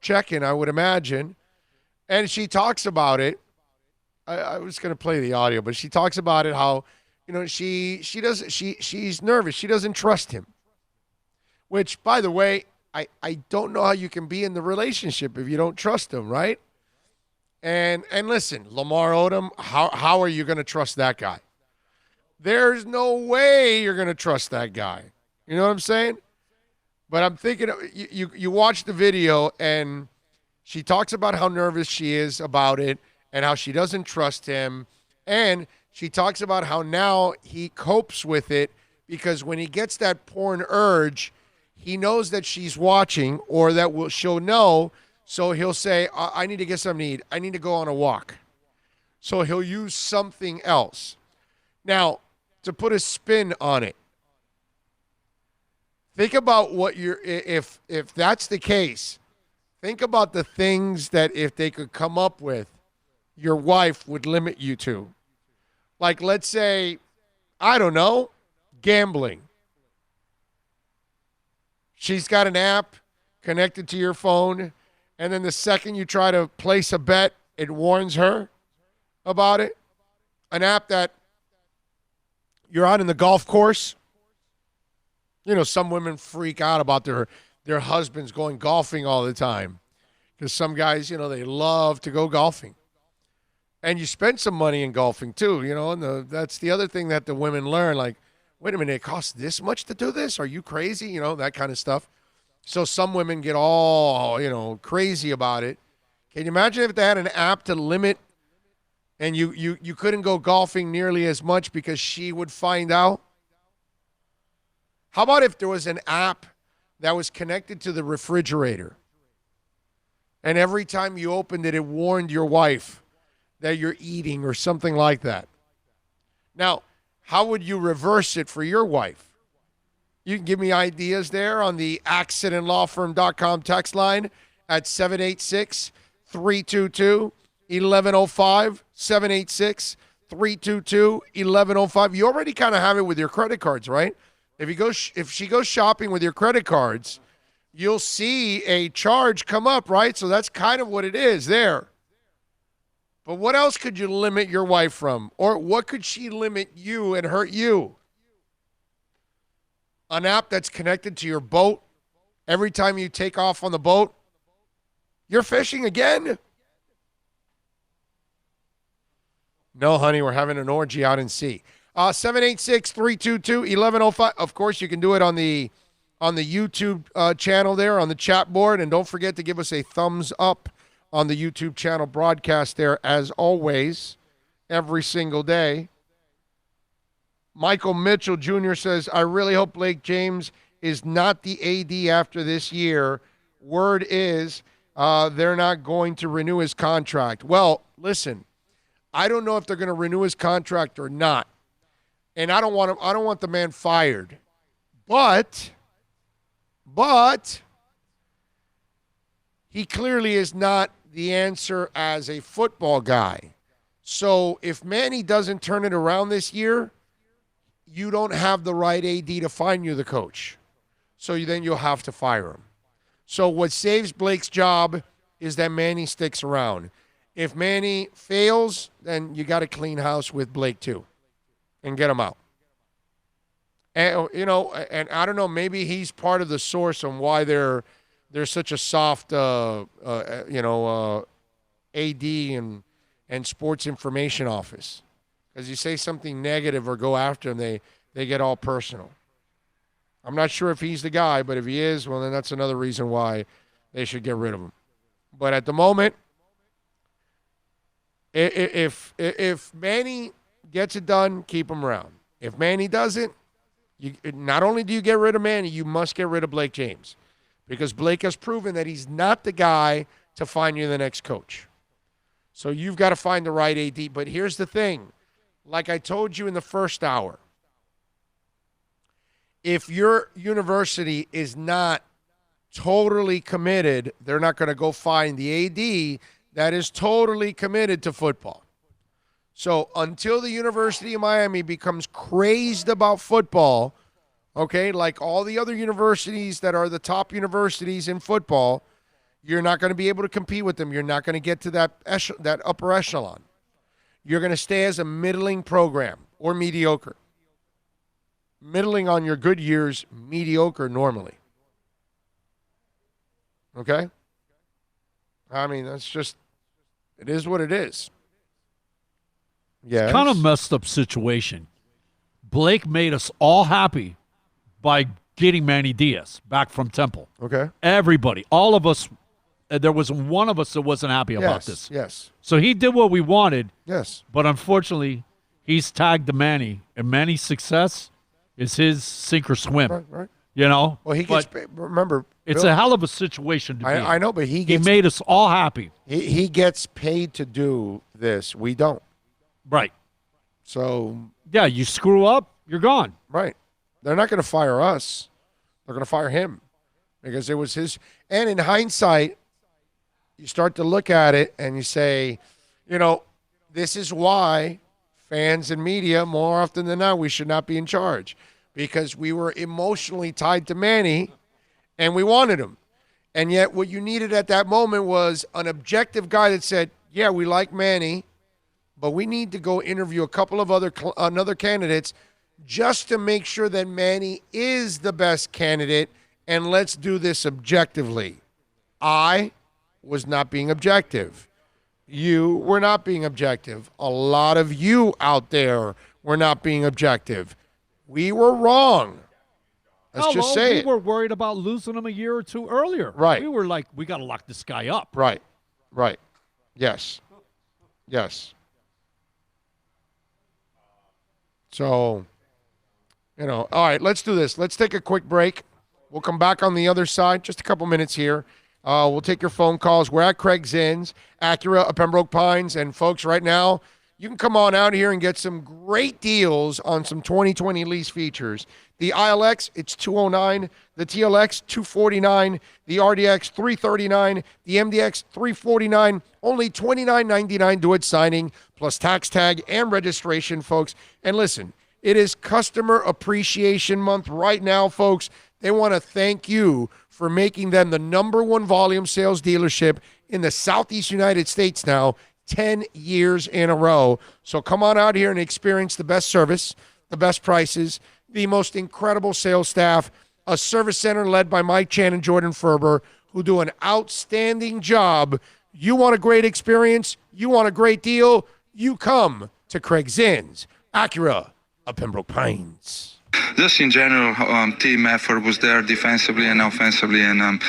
A: checking, I would imagine. And she talks about it. I was going to play the audio, but she talks about it, how, you know, she's nervous. She doesn't trust him. Which, by the way, I don't know how you can be in the relationship if you don't trust him, right? And listen, Lamar Odom, how are you going to trust that guy? There's no way you're going to trust that guy. You know what I'm saying? But I'm thinking, you watch the video, and she talks about how nervous she is about it and how she doesn't trust him. And she talks about how now he copes with it because when he gets that porn urge, he knows that she's watching or that she'll know, so he'll say, I need to get something to eat. I need to go on a walk. So he'll use something else. Now, to put a spin on it, think about what if that's the case, think about the things that if they could come up with, your wife would limit you to. Like, let's say, I don't know, gambling. She's got an app connected to your phone, and then the second you try to place a bet, it warns her about it. An app that you're out in the golf course. You know, some women freak out about their husbands going golfing all the time because some guys, you know, they love to go golfing. And you spend some money in golfing too, you know, and that's the other thing that the women learn, like, wait a minute, it costs this much to do this? Are you crazy? You know, that kind of stuff. So some women get all, you know, crazy about it. Can you imagine if they had an app to limit and you couldn't go golfing nearly as much because she would find out? How about if there was an app that was connected to the refrigerator and every time you opened it, it warned your wife that you're eating or something like that? Now, how would you reverse it for your wife? You can give me ideas there on the accidentlawfirm.com text line at 786-322-1105. 786-322-1105. You already kind of have it with your credit cards, right? If she goes shopping with your credit cards, you'll see a charge come up, right? So that's kind of what it is there. But what else could you limit your wife from? Or what could she limit you and hurt you? An app that's connected to your boat. Every time you take off on the boat, you're fishing again? No, honey, we're having an orgy out in sea. 786-322-1105. Of course, you can do it on the YouTube channel there, on the chat board. And don't forget to give us a thumbs up on the YouTube channel broadcast there, as always, every single day. Michael Mitchell Jr. says, I really hope Blake James is not the AD after this year. Word is they're not going to renew his contract. Well, listen, I don't know if they're going to renew his contract or not. And I don't want the man fired. But he clearly is not the answer as a football guy. So if Manny doesn't turn it around this year, you don't have the right AD to find you the coach. So then you'll have to fire him. So what saves Blake's job is that Manny sticks around. If Manny fails, then you got to clean house with Blake too and get him out. And, and I don't know, maybe he's part of the source on why they're such a soft, AD and sports information office. Because you say something negative or go after him, they get all personal. I'm not sure if he's the guy, but if he is, well, then that's another reason why they should get rid of him. But at the moment, if Manny gets it done, keep him around. If Manny doesn't, not only do you get rid of Manny, you must get rid of Blake James. Because Blake has proven that he's not the guy to find you the next coach. So you've got to find the right AD. But here's the thing. Like I told you in the first hour, if your university is not totally committed, they're not going to go find the AD that is totally committed to football. So until the University of Miami becomes crazed about football, okay, like all the other universities that are the top universities in football, you're not going to be able to compete with them. You're not going to get to that upper echelon. You're going to stay as a middling program or mediocre. Middling on your good years, mediocre normally. Okay? I mean, that's just, it is what it is. Yeah.
B: It's kind of messed up situation. Blake made us all happy by getting Manny Diaz back from Temple.
A: Okay.
B: Everybody, all of us, there wasn't one of us that wasn't happy about this.
A: Yes.
B: So he did what we wanted.
A: Yes.
B: But unfortunately, he's tagged to Manny, and Manny's success is his sink or swim.
A: Right.
B: Well,
A: he gets paid. Remember,
B: it's a hell of a situation to be in.
A: I know, but he
B: made us all happy.
A: He gets paid to do this. We don't.
B: Right.
A: So.
B: Yeah, you screw up, you're gone.
A: Right. They're not going to fire us. They're going to fire him because it was his. And in hindsight, you start to look at it and you say, this is why fans and media, more often than not, we should not be in charge because we were emotionally tied to Manny and we wanted him. And yet what you needed at that moment was an objective guy that said, yeah, we like Manny, but we need to go interview a couple of other candidates just to make sure that Manny is the best candidate, and let's do this objectively. I was not being objective. You were not being objective. A lot of you out there were not being objective. We were wrong. Let's just say it.
B: We were worried about losing him a year or two earlier.
A: Right.
B: We were like, we got to lock this guy up.
A: Right. Yes. So, all right, let's do this. Let's take a quick break. We'll come back on the other side, just a couple minutes here. We'll take your phone calls. We're at Craig Zinn's, Acura of Pembroke Pines. And, folks, right now, you can come on out here and get some great deals on some 2020 lease features. The ILX, it's $209. The TLX, $249. The RDX, $339. The MDX, $349. Only $29.99 do it signing, plus tax tag and registration, folks. And listen, it is Customer Appreciation Month right now, folks. They want to thank you for making them the #1 volume sales dealership in the Southeast United States now, 10 years in a row. So come on out here and experience the best service, the best prices, the most incredible sales staff, a service center led by Mike Chan and Jordan Ferber, who do an outstanding job. You want a great experience, you want a great deal, you come to Craig Zinn's Acura of Pembroke Pines.
K: Just in general, team effort was there defensively and offensively, and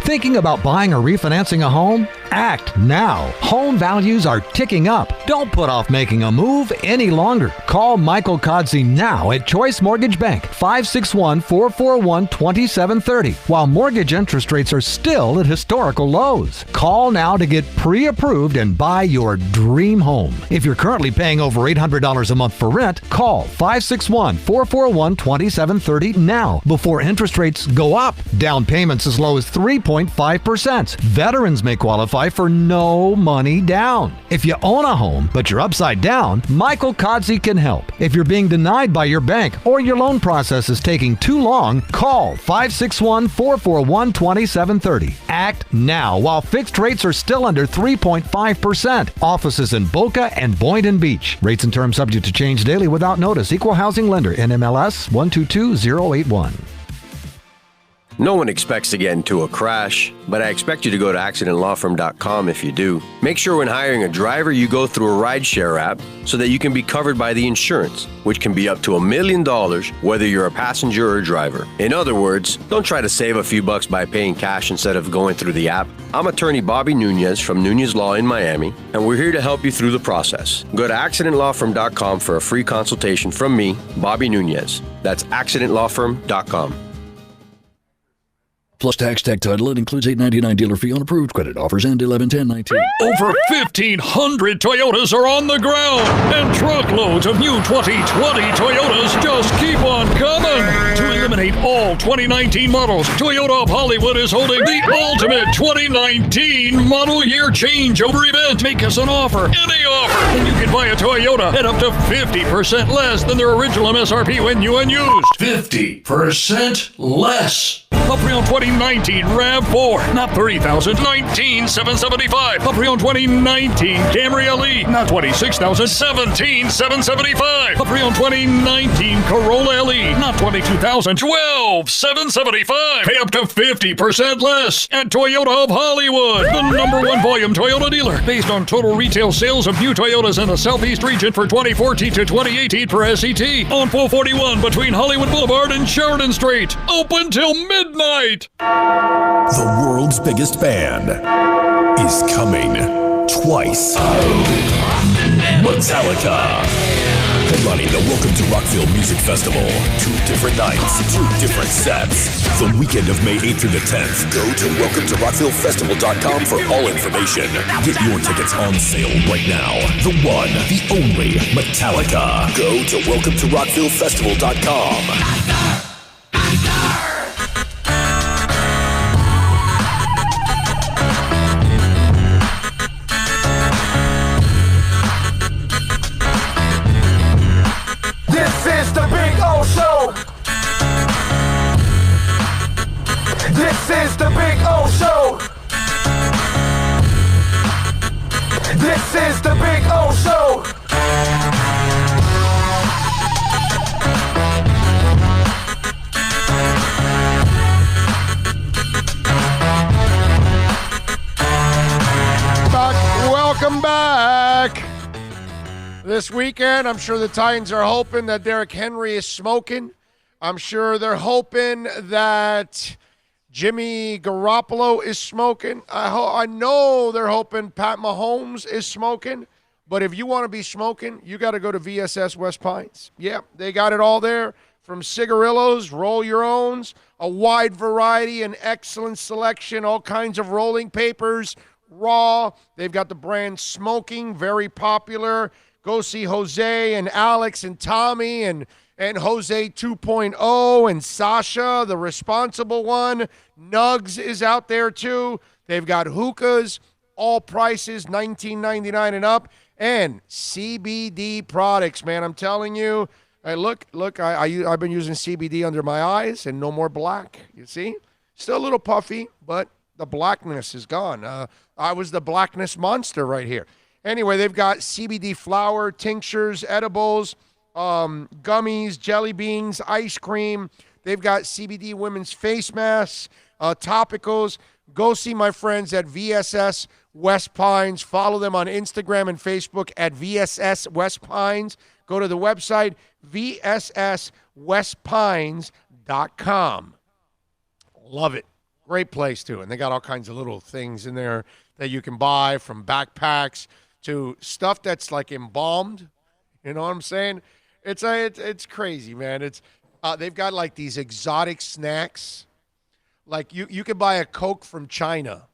E: Thinking about buying or refinancing a home? Act now. Home values are ticking up. Don't put off making a move any longer. Call Michael Kodsey now at Choice Mortgage Bank, 561-441-2730, while mortgage interest rates are still at historical lows. Call now to get pre-approved and buy your dream home. If you're currently paying over $800 a month for rent, call 561-441-2730 now before interest rates go up. Down payments as low as 3.5%. Veterans may qualify for no money down. If you own a home, but you're upside down, Michael Kodsey can help. If you're being denied by your bank or your loan process is taking too long, call 561-441-2730. Act now while fixed rates are still under 3.5%. Offices in Boca and Boynton Beach. Rates and terms subject to change daily without notice. Equal housing lender. NMLS 122081.
I: No one expects to get into a crash, but I expect you to go to accidentlawfirm.com if you do. Make sure when hiring a driver, you go through a rideshare app so that you can be covered by the insurance, which can be up to $1 million whether you're a passenger or a driver. In other words, don't try to save a few bucks by paying cash instead of going through the app. I'm attorney Bobby Nunez from Nunez Law in Miami, and we're here to help you through the process. Go to accidentlawfirm.com for a free consultation from me, Bobby Nunez. That's accidentlawfirm.com.
C: Plus tax, tag title. It includes $8.99 dealer fee on approved credit. Offers end 11/10/19.
D: Over 1,500 Toyotas are on the ground, and truckloads of new 2020 Toyotas just keep on coming. To eliminate all 2019 models, Toyota of Hollywood is holding the ultimate 2019 model year changeover event. Make us an offer, any offer, and you can buy a Toyota at up to 50% less than their original MSRP when new and used. 50% less. A pre-owned 2019 RAV4, not $30,000, $19,775. A pre-owned 2019 Camry LE, not $26,000, $17,775. A pre-owned 2019 Corolla LE, not $22,000, $12,775. Pay up to 50% less at Toyota of Hollywood, the #1 volume Toyota dealer, based on total retail sales of new Toyotas in the Southeast region for 2014 to 2018 per SET, on 441 between Hollywood Boulevard and Sheridan Street. Open till midnight.
F: The world's biggest band is coming twice. Metallica. Headlining the Welcome to Rockville Music Festival. 2 different nights, 2 different sets. The weekend of May 8th through the 10th. Go to welcometorockvillefestival.com for all information. Get your tickets on sale right now. The one, the only Metallica. Go to welcometorockvillefestival.com.
G: This is the Big O Show. This is the Big O Show. This is the Big O Show.
A: Welcome back. This weekend, I'm sure the Titans are hoping that Derrick Henry is smoking. I'm sure they're hoping that Jimmy Garoppolo is smoking. I know they're hoping Pat Mahomes is smoking. But if you want to be smoking, you got to go to VSS West Pines. Yeah, they got it all there. From cigarillos, roll your owns, a wide variety and excellent selection, all kinds of rolling papers, Raw. They've got the brand Smoking, very popular. Go see Jose and Alex and Tommy and Jose 2.0 and Sasha, the responsible one. Nugs is out there too. They've got hookahs, all prices, $19.99 and up. And CBD products, man. I'm telling you. Hey, look, I've been using CBD under my eyes and no more black. You see? Still a little puffy, but the blackness is gone. I was the blackness monster right here. Anyway, they've got CBD flower, tinctures, edibles, gummies, jelly beans, ice cream. They've got CBD women's face masks, topicals. Go see my friends at VSS West Pines. Follow them on Instagram and Facebook at VSS West Pines. Go to the website, vsswestpines.com. Love it. Great place, too. And they got all kinds of little things in there that you can buy, from backpacks to stuff that's like embalmed. You know what I'm saying? It's crazy, man. They've got like these exotic snacks. Like you could buy a Coke from China,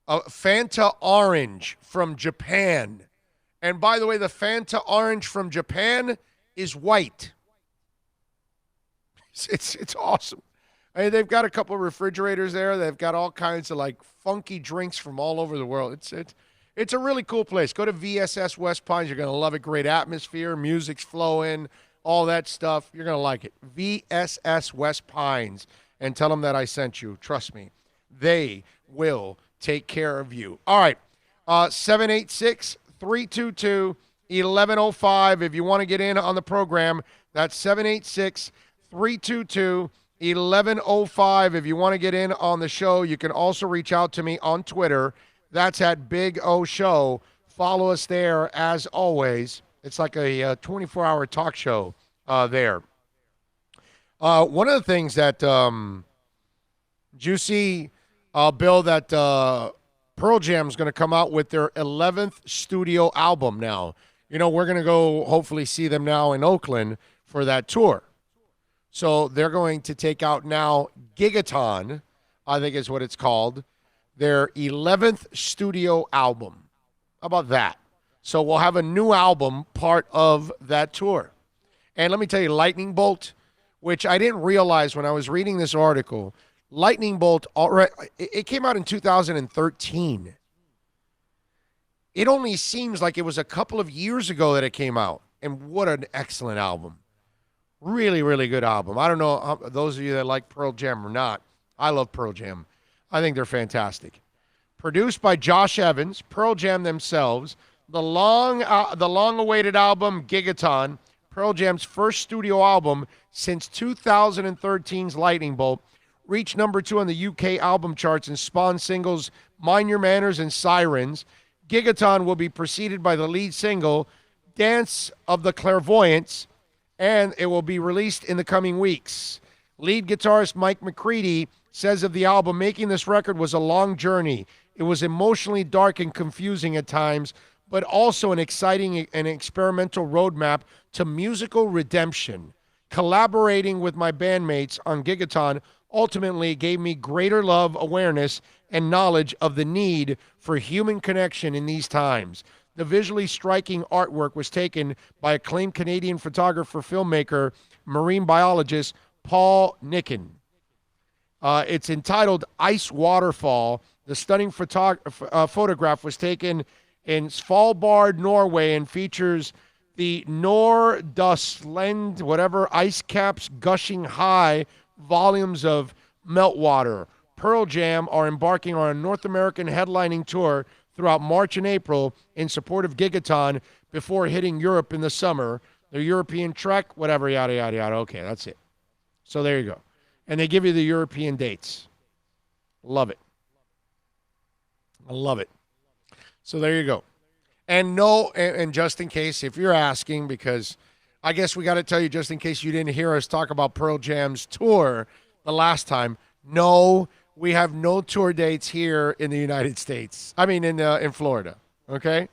A: a Fanta Orange from Japan. And by the way, the Fanta Orange from Japan is white. It's awesome. I mean, they've got a couple of refrigerators there. They've got all kinds of like funky drinks from all over the world. It's a really cool place. Go to VSS West Pines. You're going to love it. Great atmosphere. Music's flowing. All that stuff. You're going to like it. VSS West Pines. And tell them that I sent you. Trust me. They will take care of you. All right. 786-322-1105. If you want to get in on the program, that's 786-322-1105. If you want to get in on the show, you can also reach out to me on Twitter. That's at Big O Show. Follow us there as always. It's like a 24-hour talk show there. One of the things that Juicy Bill, that Pearl Jam is going to come out with their 11th studio album now. You know, we're going to go hopefully see them now in Oakland for that tour. So they're going to take out now Gigaton, I think is what it's called, their 11th studio album. How about that? So we'll have a new album part of that tour. And let me tell you, Lightning Bolt, which I didn't realize when I was reading this article, Lightning Bolt, it came out in 2013. It only seems like it was a couple of years ago that it came out. And what an excellent album. Really, really good album. I don't know how, those of you that like Pearl Jam or not. I love Pearl Jam. I think they're fantastic. Produced by Josh Evans, Pearl Jam themselves, the long-awaited album Gigaton, Pearl Jam's first studio album since 2013's Lightning Bolt, reached number 2 on the UK album charts and spawned singles Mind Your Manners and Sirens. Gigaton will be preceded by the lead single Dance of the Clairvoyants, and it will be released in the coming weeks. Lead guitarist Mike McCready says of the album, making this record was a long journey. It was emotionally dark and confusing at times, but also an exciting and experimental roadmap to musical redemption. Collaborating with my bandmates on Gigaton ultimately gave me greater love, awareness, and knowledge of the need for human connection in these times. The visually striking artwork was taken by acclaimed Canadian photographer, filmmaker, marine biologist Paul Nicken. It's entitled Ice Waterfall. The stunning photograph was taken in Svalbard, Norway, and features the Nordøsland, whatever, ice caps gushing high volumes of meltwater. Pearl Jam are embarking on a North American headlining tour throughout March and April in support of Gigaton before hitting Europe in the summer. The European trek, whatever, yada, yada, yada. Okay, that's it. So there you go. And they give you the European dates. Love it. I love it. So there you go. And and just in case, if you're asking, because I guess we got to tell you, just in case you didn't hear us talk about Pearl Jam's tour the last time, no, we have no tour dates here in the United States. I mean, in Florida. Okay?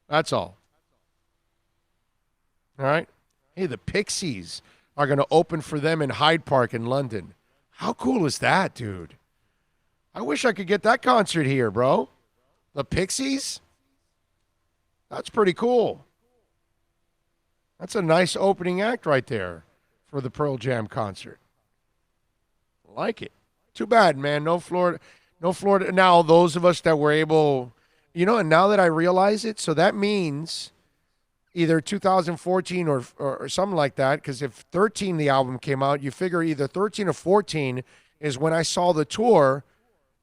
A: That's all. All right? Hey, the Pixies are going to open for them in Hyde Park in London. How cool is that, dude? I wish I could get that concert here, bro. The Pixies? That's pretty cool. That's a nice opening act right there for the Pearl Jam concert. Like it. Too bad, man. No Florida. Now, those of us that were able, and now that I realize it, so that means either 2014 or something like that, because if 13 the album came out, you figure either 13 or 14 is when I saw the tour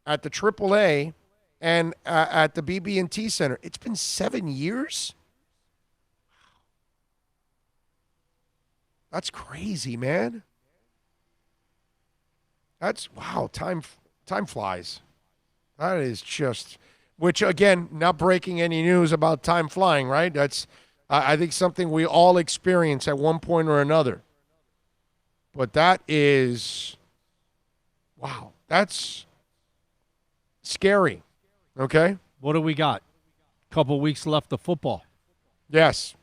A: at the AAA and at the BB&T Center. It's been 7 years? That's crazy, man. Wow, time flies. That is just, which again, not breaking any news about time flying, right? That's, I think, something we all experience at one point or another. But that is, wow, that's scary. Okay?
B: What do we got? Couple weeks left of football.
A: Yes.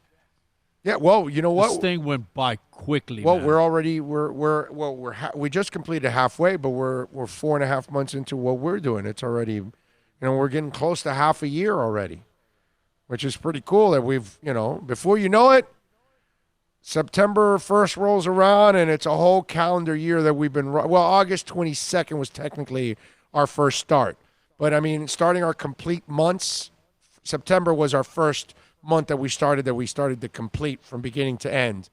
A: Yeah, well, you know what?
B: This thing went by quickly.
A: Well,
B: man.
A: we're already we just completed halfway, but we're 4.5 months into what we're doing. It's already, we're getting close to half a year already, which is pretty cool that we've, before you know it, September 1st rolls around and it's a whole calendar year that we've been, August 22nd was technically our first start. But I mean, starting our complete months, September was our first month that we started to complete from beginning to end.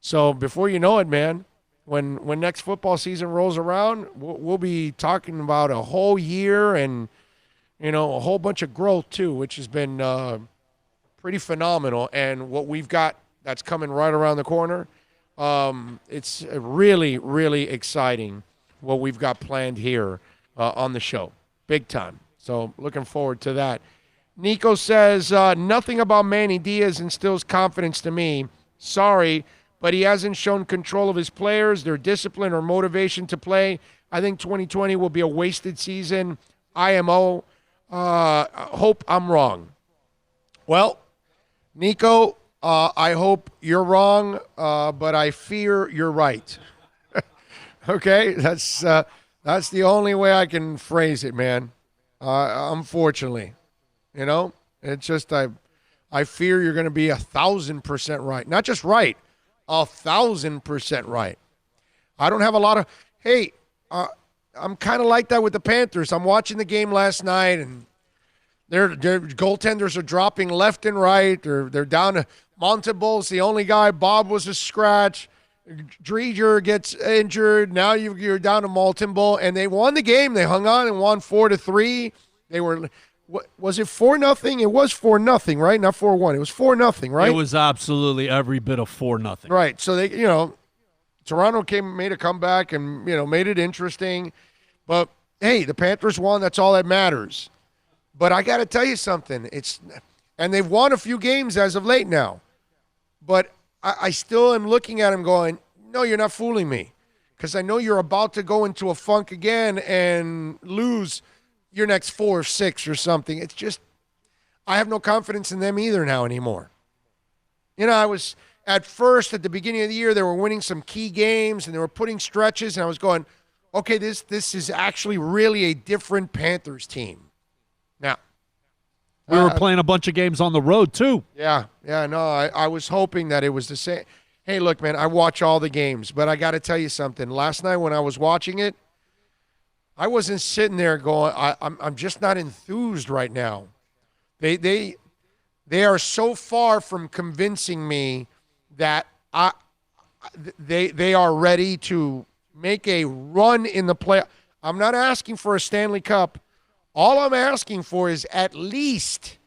A: So before you know it, man, when next football season rolls around, we'll be talking about a whole year and, a whole bunch of growth too, which has been pretty phenomenal. And what we've got that's coming right around the corner, it's really, really exciting what we've got planned here on the show. Big time. So looking forward to that. Nico says, nothing about Manny Diaz instills confidence to me. Sorry, but he hasn't shown control of his players, their discipline or motivation to play. I think 2020 will be a wasted season. IMO. Hope I'm wrong. Well, Nico, I hope you're wrong, but I fear you're right. Okay? That's the only way I can phrase it, man. Unfortunately. It's just I fear you're going to be 1,000% right. Not just right, 1,000% right. I don't have a lot of, hey, I'm kind of like that with the Panthers. I'm watching the game last night, and their goaltenders are dropping left and right. They're down to Montembeau's the only guy. Bob was a scratch. Dreger gets injured. Now you're down to Montembeau, and they won the game. They hung on and won 4-3. They were. Was it 4-0? It was 4-0, right? Not 4-1. It was 4-0, right?
B: It was absolutely every bit of 4-0.
A: Right. So they, Toronto made a comeback and made it interesting. But hey, the Panthers won. That's all that matters. But I got to tell you something. And they've won a few games as of late now. But I still am looking at them going, no, you're not fooling me, because I know you're about to go into a funk again and lose your next 4 or 6 or something. It's just, I have no confidence in them either now anymore. I was at first at the beginning of the year, they were winning some key games and they were putting stretches, and I was going, okay, this is actually really a different Panthers team. Now,
B: we were playing a bunch of games on the road too.
A: Yeah, no, I was hoping that it was the same. Hey, look, man, I watch all the games, but I got to tell you something. Last night when I was watching it, I wasn't sitting there going, I'm just not enthused right now. They are so far from convincing me that they are ready to make a run in the play. I'm not asking for a Stanley Cup. All I'm asking for is at least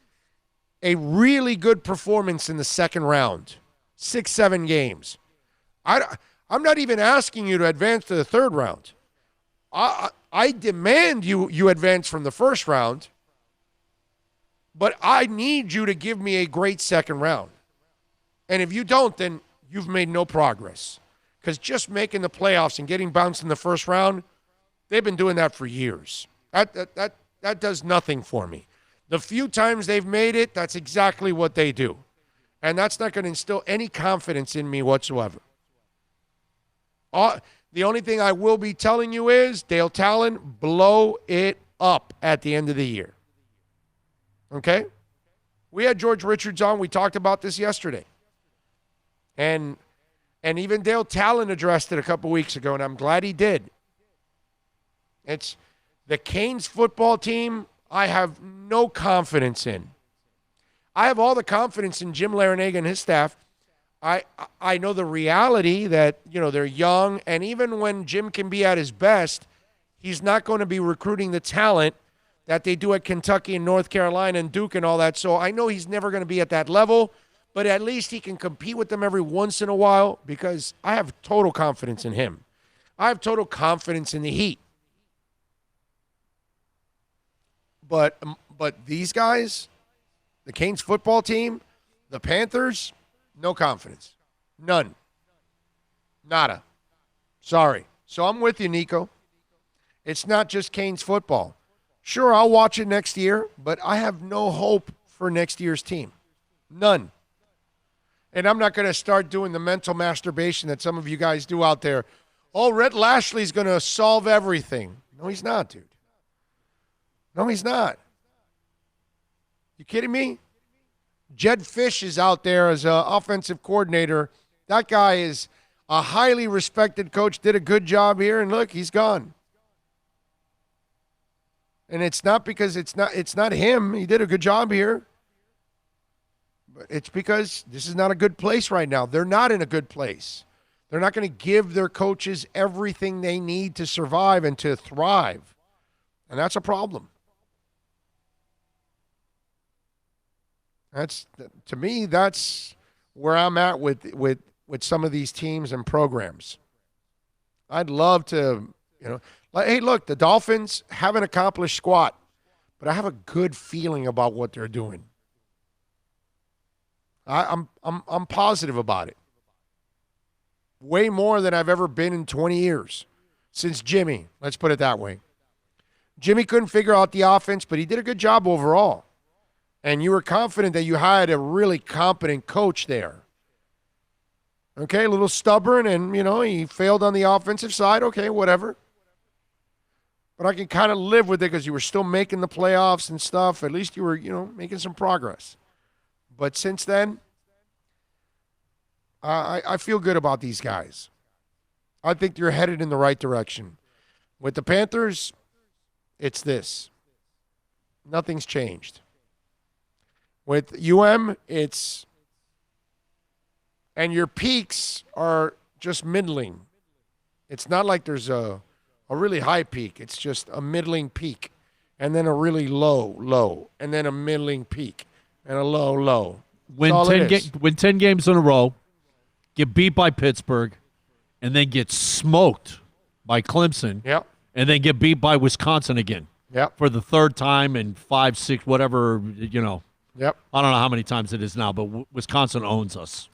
A: a really good performance in the second round, 6-7 games. I'm not even asking you to advance to the third round. I demand you advance from the first round, but I need you to give me a great second round. And if you don't, then you've made no progress. Because just making the playoffs and getting bounced in the first round, they've been doing that for years. That does nothing for me. The few times they've made it, that's exactly what they do. And that's not going to instill any confidence in me whatsoever. The only thing I will be telling you is, Dale Talon, blow it up at the end of the year. Okay? We had George Richards on. We talked about this yesterday. And even Dale Talon addressed it a couple weeks ago, and I'm glad he did. It's the Canes football team I have no confidence in. I have all the confidence in Jim Larinaga and his staff. I know the reality that, they're young, and even when Jim can be at his best, he's not going to be recruiting the talent that they do at Kentucky and North Carolina and Duke and all that. So I know he's never going to be at that level, but at least he can compete with them every once in a while because I have total confidence in him. I have total confidence in the Heat. But these guys, the Canes football team, the Panthers, no confidence. None. Nada. Sorry. So I'm with you, Nico. It's not just Canes football. Sure, I'll watch it next year, but I have no hope for next year's team. None. And I'm not going to start doing the mental masturbation that some of you guys do out there. Oh, Rhett Lashley's going to solve everything. No, he's not, dude. No, he's not. You kidding me? Jed Fish is out there as an offensive coordinator. That guy is a highly respected coach, did a good job here, and look, he's gone. And it's not because it's not him. He did a good job here. But it's because this is not a good place right now. They're not in a good place. They're not going to give their coaches everything they need to survive and to thrive. And that's a problem. To me, that's where I'm at with some of these teams and programs. I'd love to, hey, look, the Dolphins haven't accomplished squat, but I have a good feeling about what they're doing. I'm positive about it. Way more than I've ever been in 20 years since Jimmy. Let's put it that way. Jimmy couldn't figure out the offense, but he did a good job overall. And you were confident that you had a really competent coach there. Okay, a little stubborn, and, he failed on the offensive side. Okay, whatever. But I can kind of live with it because you were still making the playoffs and stuff. At least you were, making some progress. But since then, I feel good about these guys. I think you're headed in the right direction. With the Panthers, it's this. Nothing's changed. With UM, and your peaks are just middling. It's not like there's a really high peak. It's just a middling peak, and then a really low, and then a middling peak, and a low.
B: Win 10 games in a row, get beat by Pittsburgh, and then get smoked by Clemson.
A: Yep.
B: And then get beat by Wisconsin again.
A: Yep.
B: For the third time in 5, 6, whatever,
A: Yep.
B: I don't know how many times it is now, but Wisconsin owns us.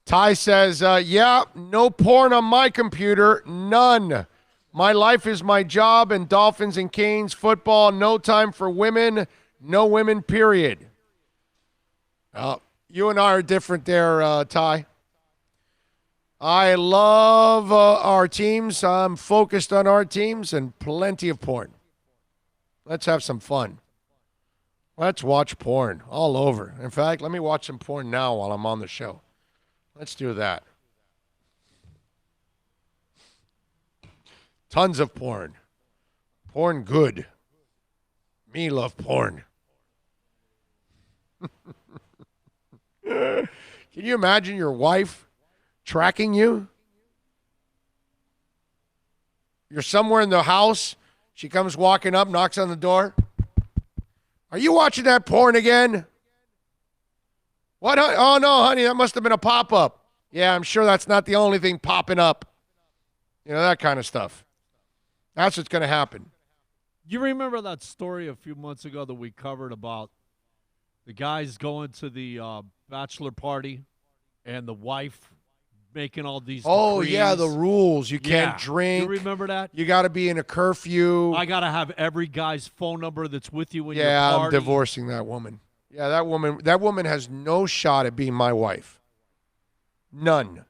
A: Ty says, no porn on my computer. None. My life is my job, and Dolphins and Canes football. No time for women. No women, period. You and I are different there, Ty. I love our teams. I'm focused on our teams and plenty of porn. Let's have some fun. Let's watch porn all over. In fact, let me watch some porn now while I'm on the show. Let's do that. Tons of porn. Porn good. Me love porn. Can you imagine your wife tracking you? You're somewhere in the house. She comes walking up, knocks on the door. Are you watching that porn again? What? Oh, no, honey, that must have been a pop-up. Yeah, I'm sure that's not the only thing popping up. That kind of stuff. That's what's going to happen.
B: You remember that story a few months ago that we covered about the guys going to the bachelor party and the wife making all these decrees?
A: Yeah, the rules. You can't drink.
B: You remember that?
A: You got to be in a curfew.
B: I got to have every guy's phone number that's with you when you're
A: partying.
B: partying.
A: I'm divorcing that woman. Yeah, that woman has no shot at being my wife. None.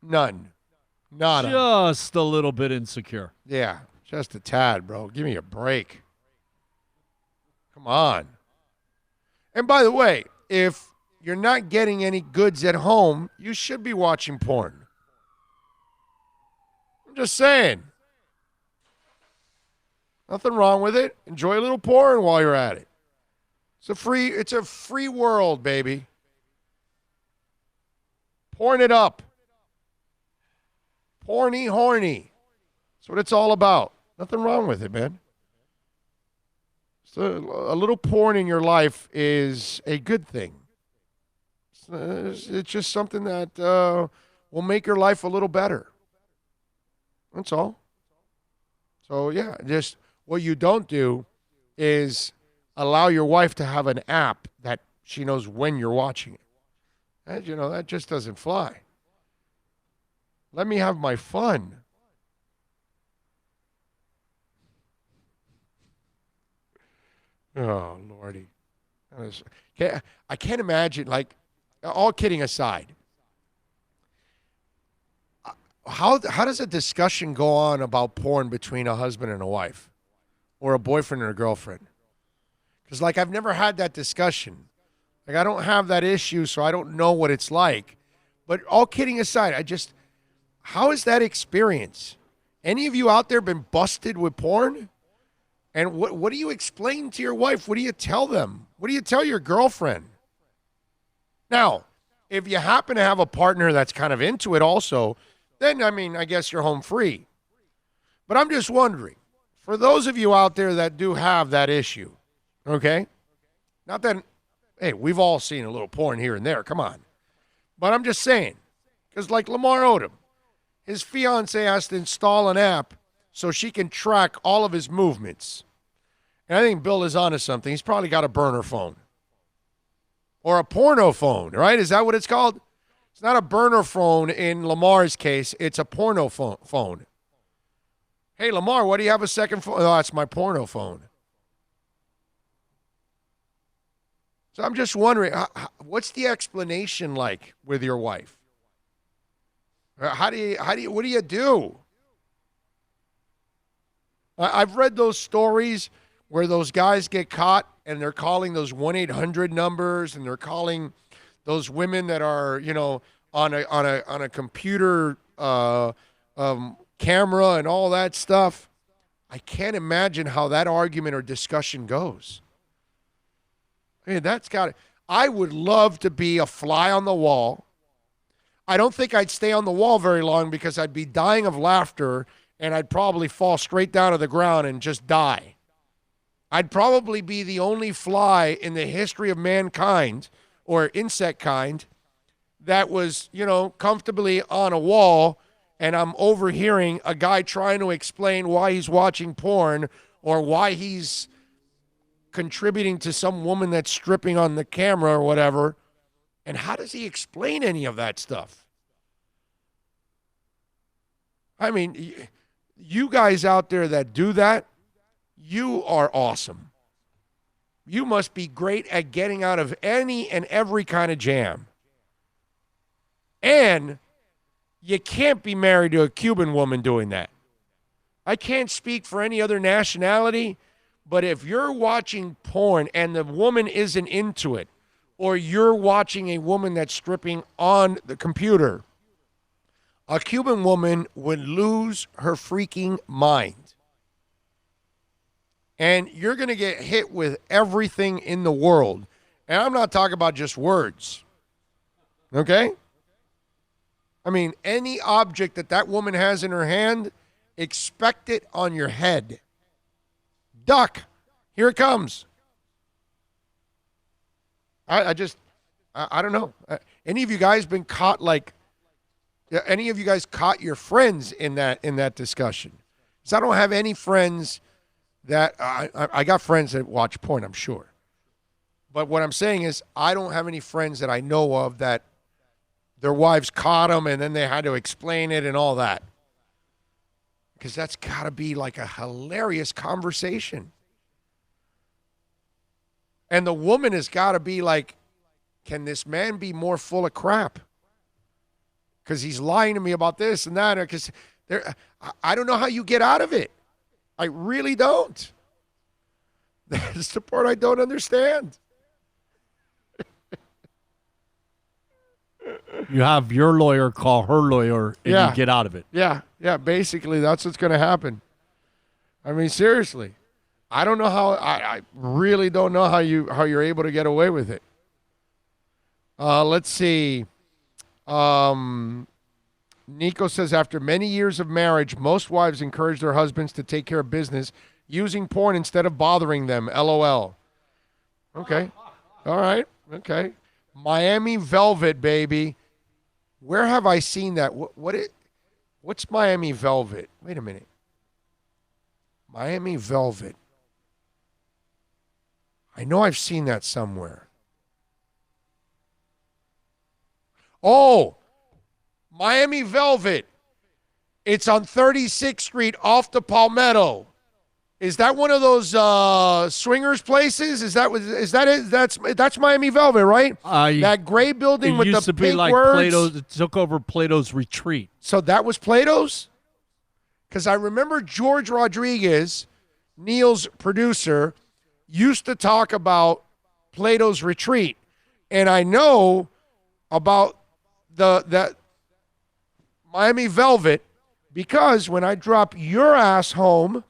A: Nada.
B: Just a little bit insecure.
A: Yeah, just a tad, bro. Give me a break. Come on. And by the way, if you're not getting any goods at home, you should be watching porn. I'm just saying. Nothing wrong with it. Enjoy a little porn while you're at it. It's a free world, baby. Porn it up. Porny horny. That's what it's all about. Nothing wrong with it, man. So a little porn in your life is a good thing. It's just something that will make your life a little better. That's all. So, yeah, just what you don't do is allow your wife to have an app that she knows when you're watching it. And, that just doesn't fly. Let me have my fun. Oh, Lordy. I can't imagine, like, all kidding aside, how does a discussion go on about porn between a husband and a wife or a boyfriend and a girlfriend? Because, like, I've never had that discussion. Like, I don't have that issue, so I don't know what it's like. But all kidding aside, how is that experience? Any of you out there been busted with porn? And what do you explain to your wife? What do you tell them? What do you tell your girlfriend? Now, if you happen to have a partner that's kind of into it also, then, I guess you're home free. But I'm just wondering, for those of you out there that do have that issue, okay? Not that, hey, we've all seen a little porn here and there. Come on. But I'm just saying, because like Lamar Odom, his fiance has to install an app so she can track all of his movements. And I think Bill is onto something. He's probably got a burner phone. Or a porno phone, right? Is that what it's called? It's not a burner phone in Lamar's case. It's a porno phone. Hey, Lamar, what do you have a second phone? Oh, that's my porno phone. So I'm just wondering, what's the explanation like with your wife? What do you do? I've read those stories where those guys get caught and they're calling those 1-800 numbers and they're calling those women that are, on a computer camera and all that stuff. I can't imagine how that argument or discussion goes. That's got it. I would love to be a fly on the wall. I don't think I'd stay on the wall very long because I'd be dying of laughter and I'd probably fall straight down to the ground and just die. I'd probably be the only fly in the history of mankind or insect kind that was, comfortably on a wall, and I'm overhearing a guy trying to explain why he's watching porn or why he's contributing to some woman that's stripping on the camera or whatever. And how does he explain any of that stuff? You guys out there that do that, you are awesome. You must be great at getting out of any and every kind of jam. And you can't be married to a Cuban woman doing that. I can't speak for any other nationality, but if you're watching porn and the woman isn't into it, or you're watching a woman that's stripping on the computer, a Cuban woman would lose her freaking mind. And you're going to get hit with everything in the world. And I'm not talking about just words. Okay? Any object that woman has in her hand, expect it on your head. Duck. Here it comes. I don't know. Any of you guys been caught any of you guys caught your friends in that discussion? Because I don't have any friends that I got friends that watch porn, I'm sure. But what I'm saying is I don't have any friends that I know of that their wives caught them and then they had to explain it and all that. Because that's got to be like a hilarious conversation. And the woman has got to be like, can this man be more full of crap? Because he's lying to me about this and that. Because I don't know how you get out of it. I really don't. That's the part I don't understand.
B: You have your lawyer call her lawyer and you get out of it.
A: Yeah, basically that's what's going to happen. I mean, seriously. I don't know how I really don't know how you're able to get away with it. Let's see. Nico says, after many years of marriage, most wives encourage their husbands to take care of business using porn instead of bothering them. LOL. Okay. All right. Okay. Miami Velvet, baby. Where have I seen that? What's Miami Velvet? Wait a minute. Miami Velvet. I know I've seen that somewhere. Oh, Miami Velvet. It's on 36th Street off the Palmetto. Is that one of those swingers places? Is that it? That's Miami Velvet, right? That gray building with the pink words. It used to be like
B: Plato's. It took over Plato's Retreat.
A: So that was Plato's? Because I remember George Rodriguez, Neil's producer, used to talk about Plato's Retreat. And I know about that Miami Velvet because when I drop your ass home,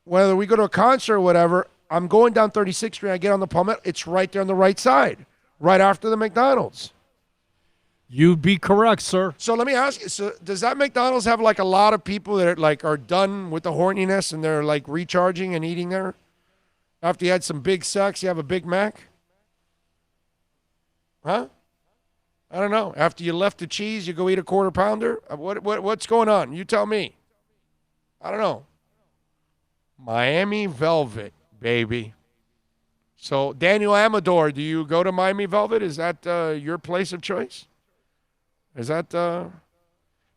A: whether we go to a concert or whatever, I'm going down 36th Street, I get on the Palmetto, it's right there on the right side, right after the McDonald's.
B: You'd be correct, sir.
A: So let me ask you, so does that McDonald's have like a lot of people that are done with the horniness and they're like recharging and eating there? After you had some big sex, you have a Big Mac? Huh? I don't know. After you left the cheese, you go eat a quarter pounder? What's going on? You tell me. I don't know. Miami Velvet, baby. So, Daniel Amador, do you go to Miami Velvet? Is that your place of choice? Is that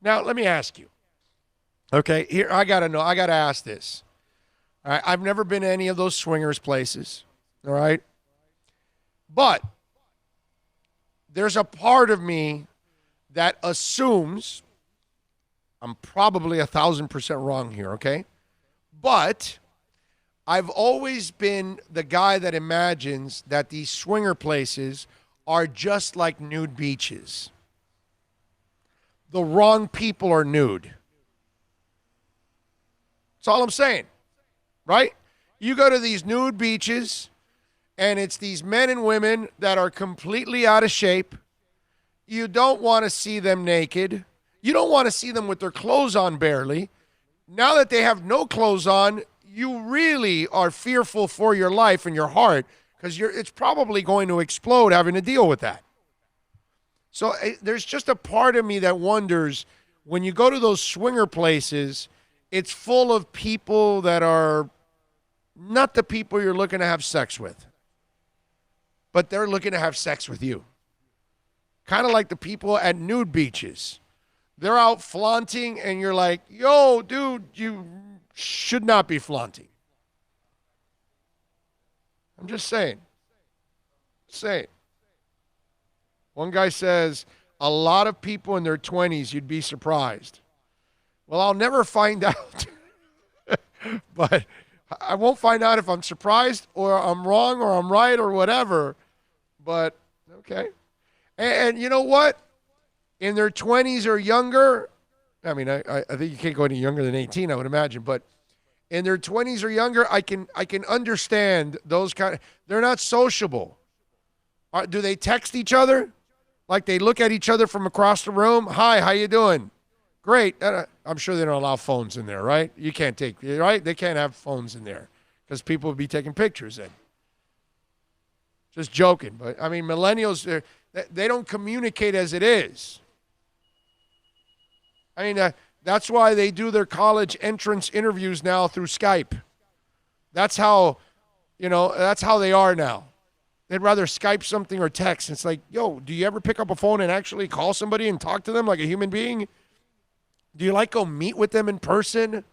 A: Now, let me ask you. Okay, here, I got to know. I got to ask this. All right, I've never been to any of those swingers places, all right? But there's a part of me that assumes, I'm probably 1,000% wrong here, okay? But I've always been the guy that imagines that these swinger places are just like nude beaches. The wrong people are nude. That's all I'm saying, right? You go to these nude beaches, and it's these men and women that are completely out of shape. You don't want to see them naked. You don't want to see them with their clothes on barely. Now that they have no clothes on, you really are fearful for your life and your heart because it's probably going to explode having to deal with that. So there's just a part of me that wonders, when you go to those swinger places, it's full of people that are not the people you're looking to have sex with, but they're looking to have sex with you. Kind of like the people at nude beaches. They're out flaunting, and you're like, yo, dude, you should not be flaunting. I'm just saying. One guy says, a lot of people in their 20s, you'd be surprised. Well, I'll never find out. But I won't find out if I'm surprised or I'm wrong or I'm right or whatever. But, okay. And you know what? In their 20s or younger, I mean, I think you can't go any younger than 18, I would imagine, but in their 20s or younger, I can understand those they're not sociable. Do they text each other? Like they look at each other from across the room? Hi, how you doing? Great. I'm sure they don't allow phones in there, right? You can't take, right? They can't have phones in there because people would be taking pictures then. Just joking. But, I mean, millennials, they don't communicate as it is. I mean, that's why they do their college entrance interviews now through Skype. That's how they are now. They'd rather Skype something or text. It's like, yo, do you ever pick up a phone and actually call somebody and talk to them like a human being? Do you go meet with them in person?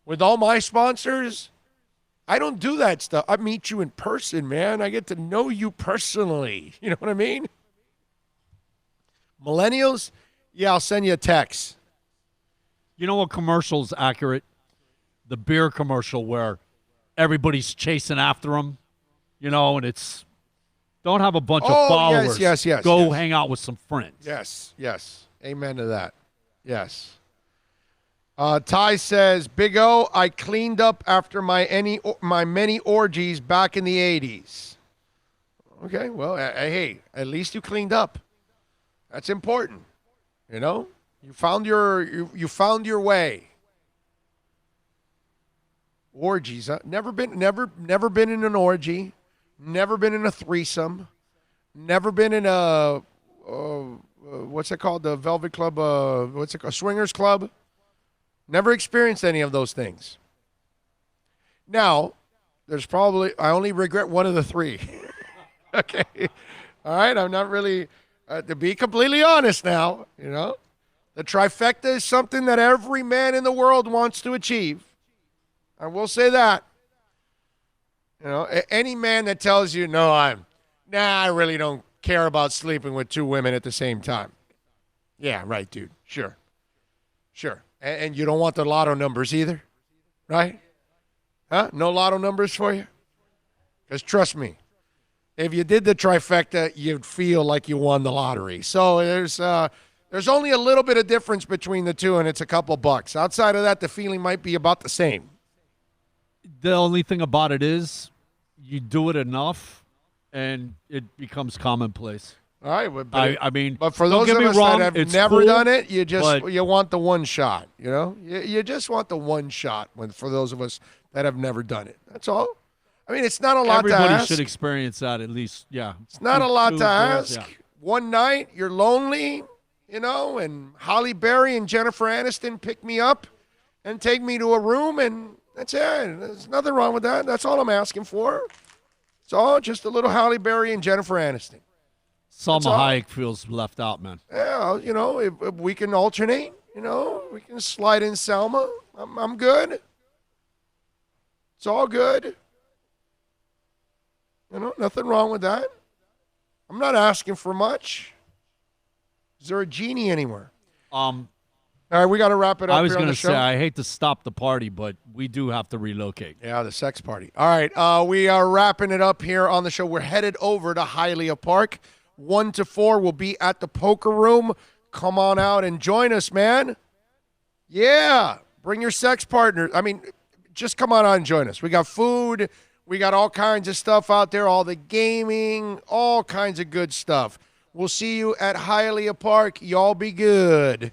A: With all my sponsors, I don't do that stuff. I meet you in person, man. I get to know you personally. You know what I mean? Millennials, yeah, I'll send you a text.
B: You know what commercial's accurate? the beer commercial where everybody's chasing after them, and it's don't have a bunch of followers.
A: Yes.
B: Go hang out with some friends.
A: Yes. Amen to that. Yes. Ty says, Big O, I cleaned up after my many orgies back in the 80s. Okay, well, hey, at least you cleaned up. That's important. You found your way. Orgies, huh? Never been in an orgy, never been in a threesome, never been in a what's it called? The Velvet Club, what's it called? Swingers Club. Never experienced any of those things. Now, I only regret one of the three. Okay. All right. I'm not really, to be completely honest now, the trifecta is something that every man in the world wants to achieve. I will say that. Any man that tells you, I really don't care about sleeping with two women at the same time. Yeah, right, dude. Sure. And you don't want the lotto numbers either, right? Huh? No lotto numbers for you? Because trust me, if you did the trifecta, you'd feel like you won the lottery. So there's only a little bit of difference between the two, and it's a couple bucks. Outside of that, the feeling might be about the same.
B: The only thing about it is you do it enough, and it becomes commonplace.
A: All right,
B: but
A: for those of us that have never done it, you want the one shot. You just want the one shot. For those of us that have never done it, that's all. It's not a lot to ask.
B: Everybody should experience that at least. Yeah,
A: it's not a lot to ask. Yeah. One night you're lonely, and Halle Berry and Jennifer Aniston pick me up and take me to a room, and that's it. There's nothing wrong with that. That's all I'm asking for. It's all just a little Halle Berry and Jennifer Aniston.
B: Salma Hayek feels left out, man.
A: Yeah, if we can alternate, we can slide in Salma. I'm good. It's all good. Nothing wrong with that. I'm not asking for much. Is there a genie anywhere? All right, we got to wrap it up.
B: I was
A: going to
B: say, I hate to stop the party, but we do have to relocate.
A: Yeah, the sex party. All right, we are wrapping it up here on the show. We're headed over to Hialeah Park. 1 to 4 will be at the Poker Room. Come on out and join us, man. Yeah, bring your sex partner. Just come on out and join us. We got food. We got all kinds of stuff out there, all the gaming, all kinds of good stuff. We'll see you at Hialeah Park. Y'all be good.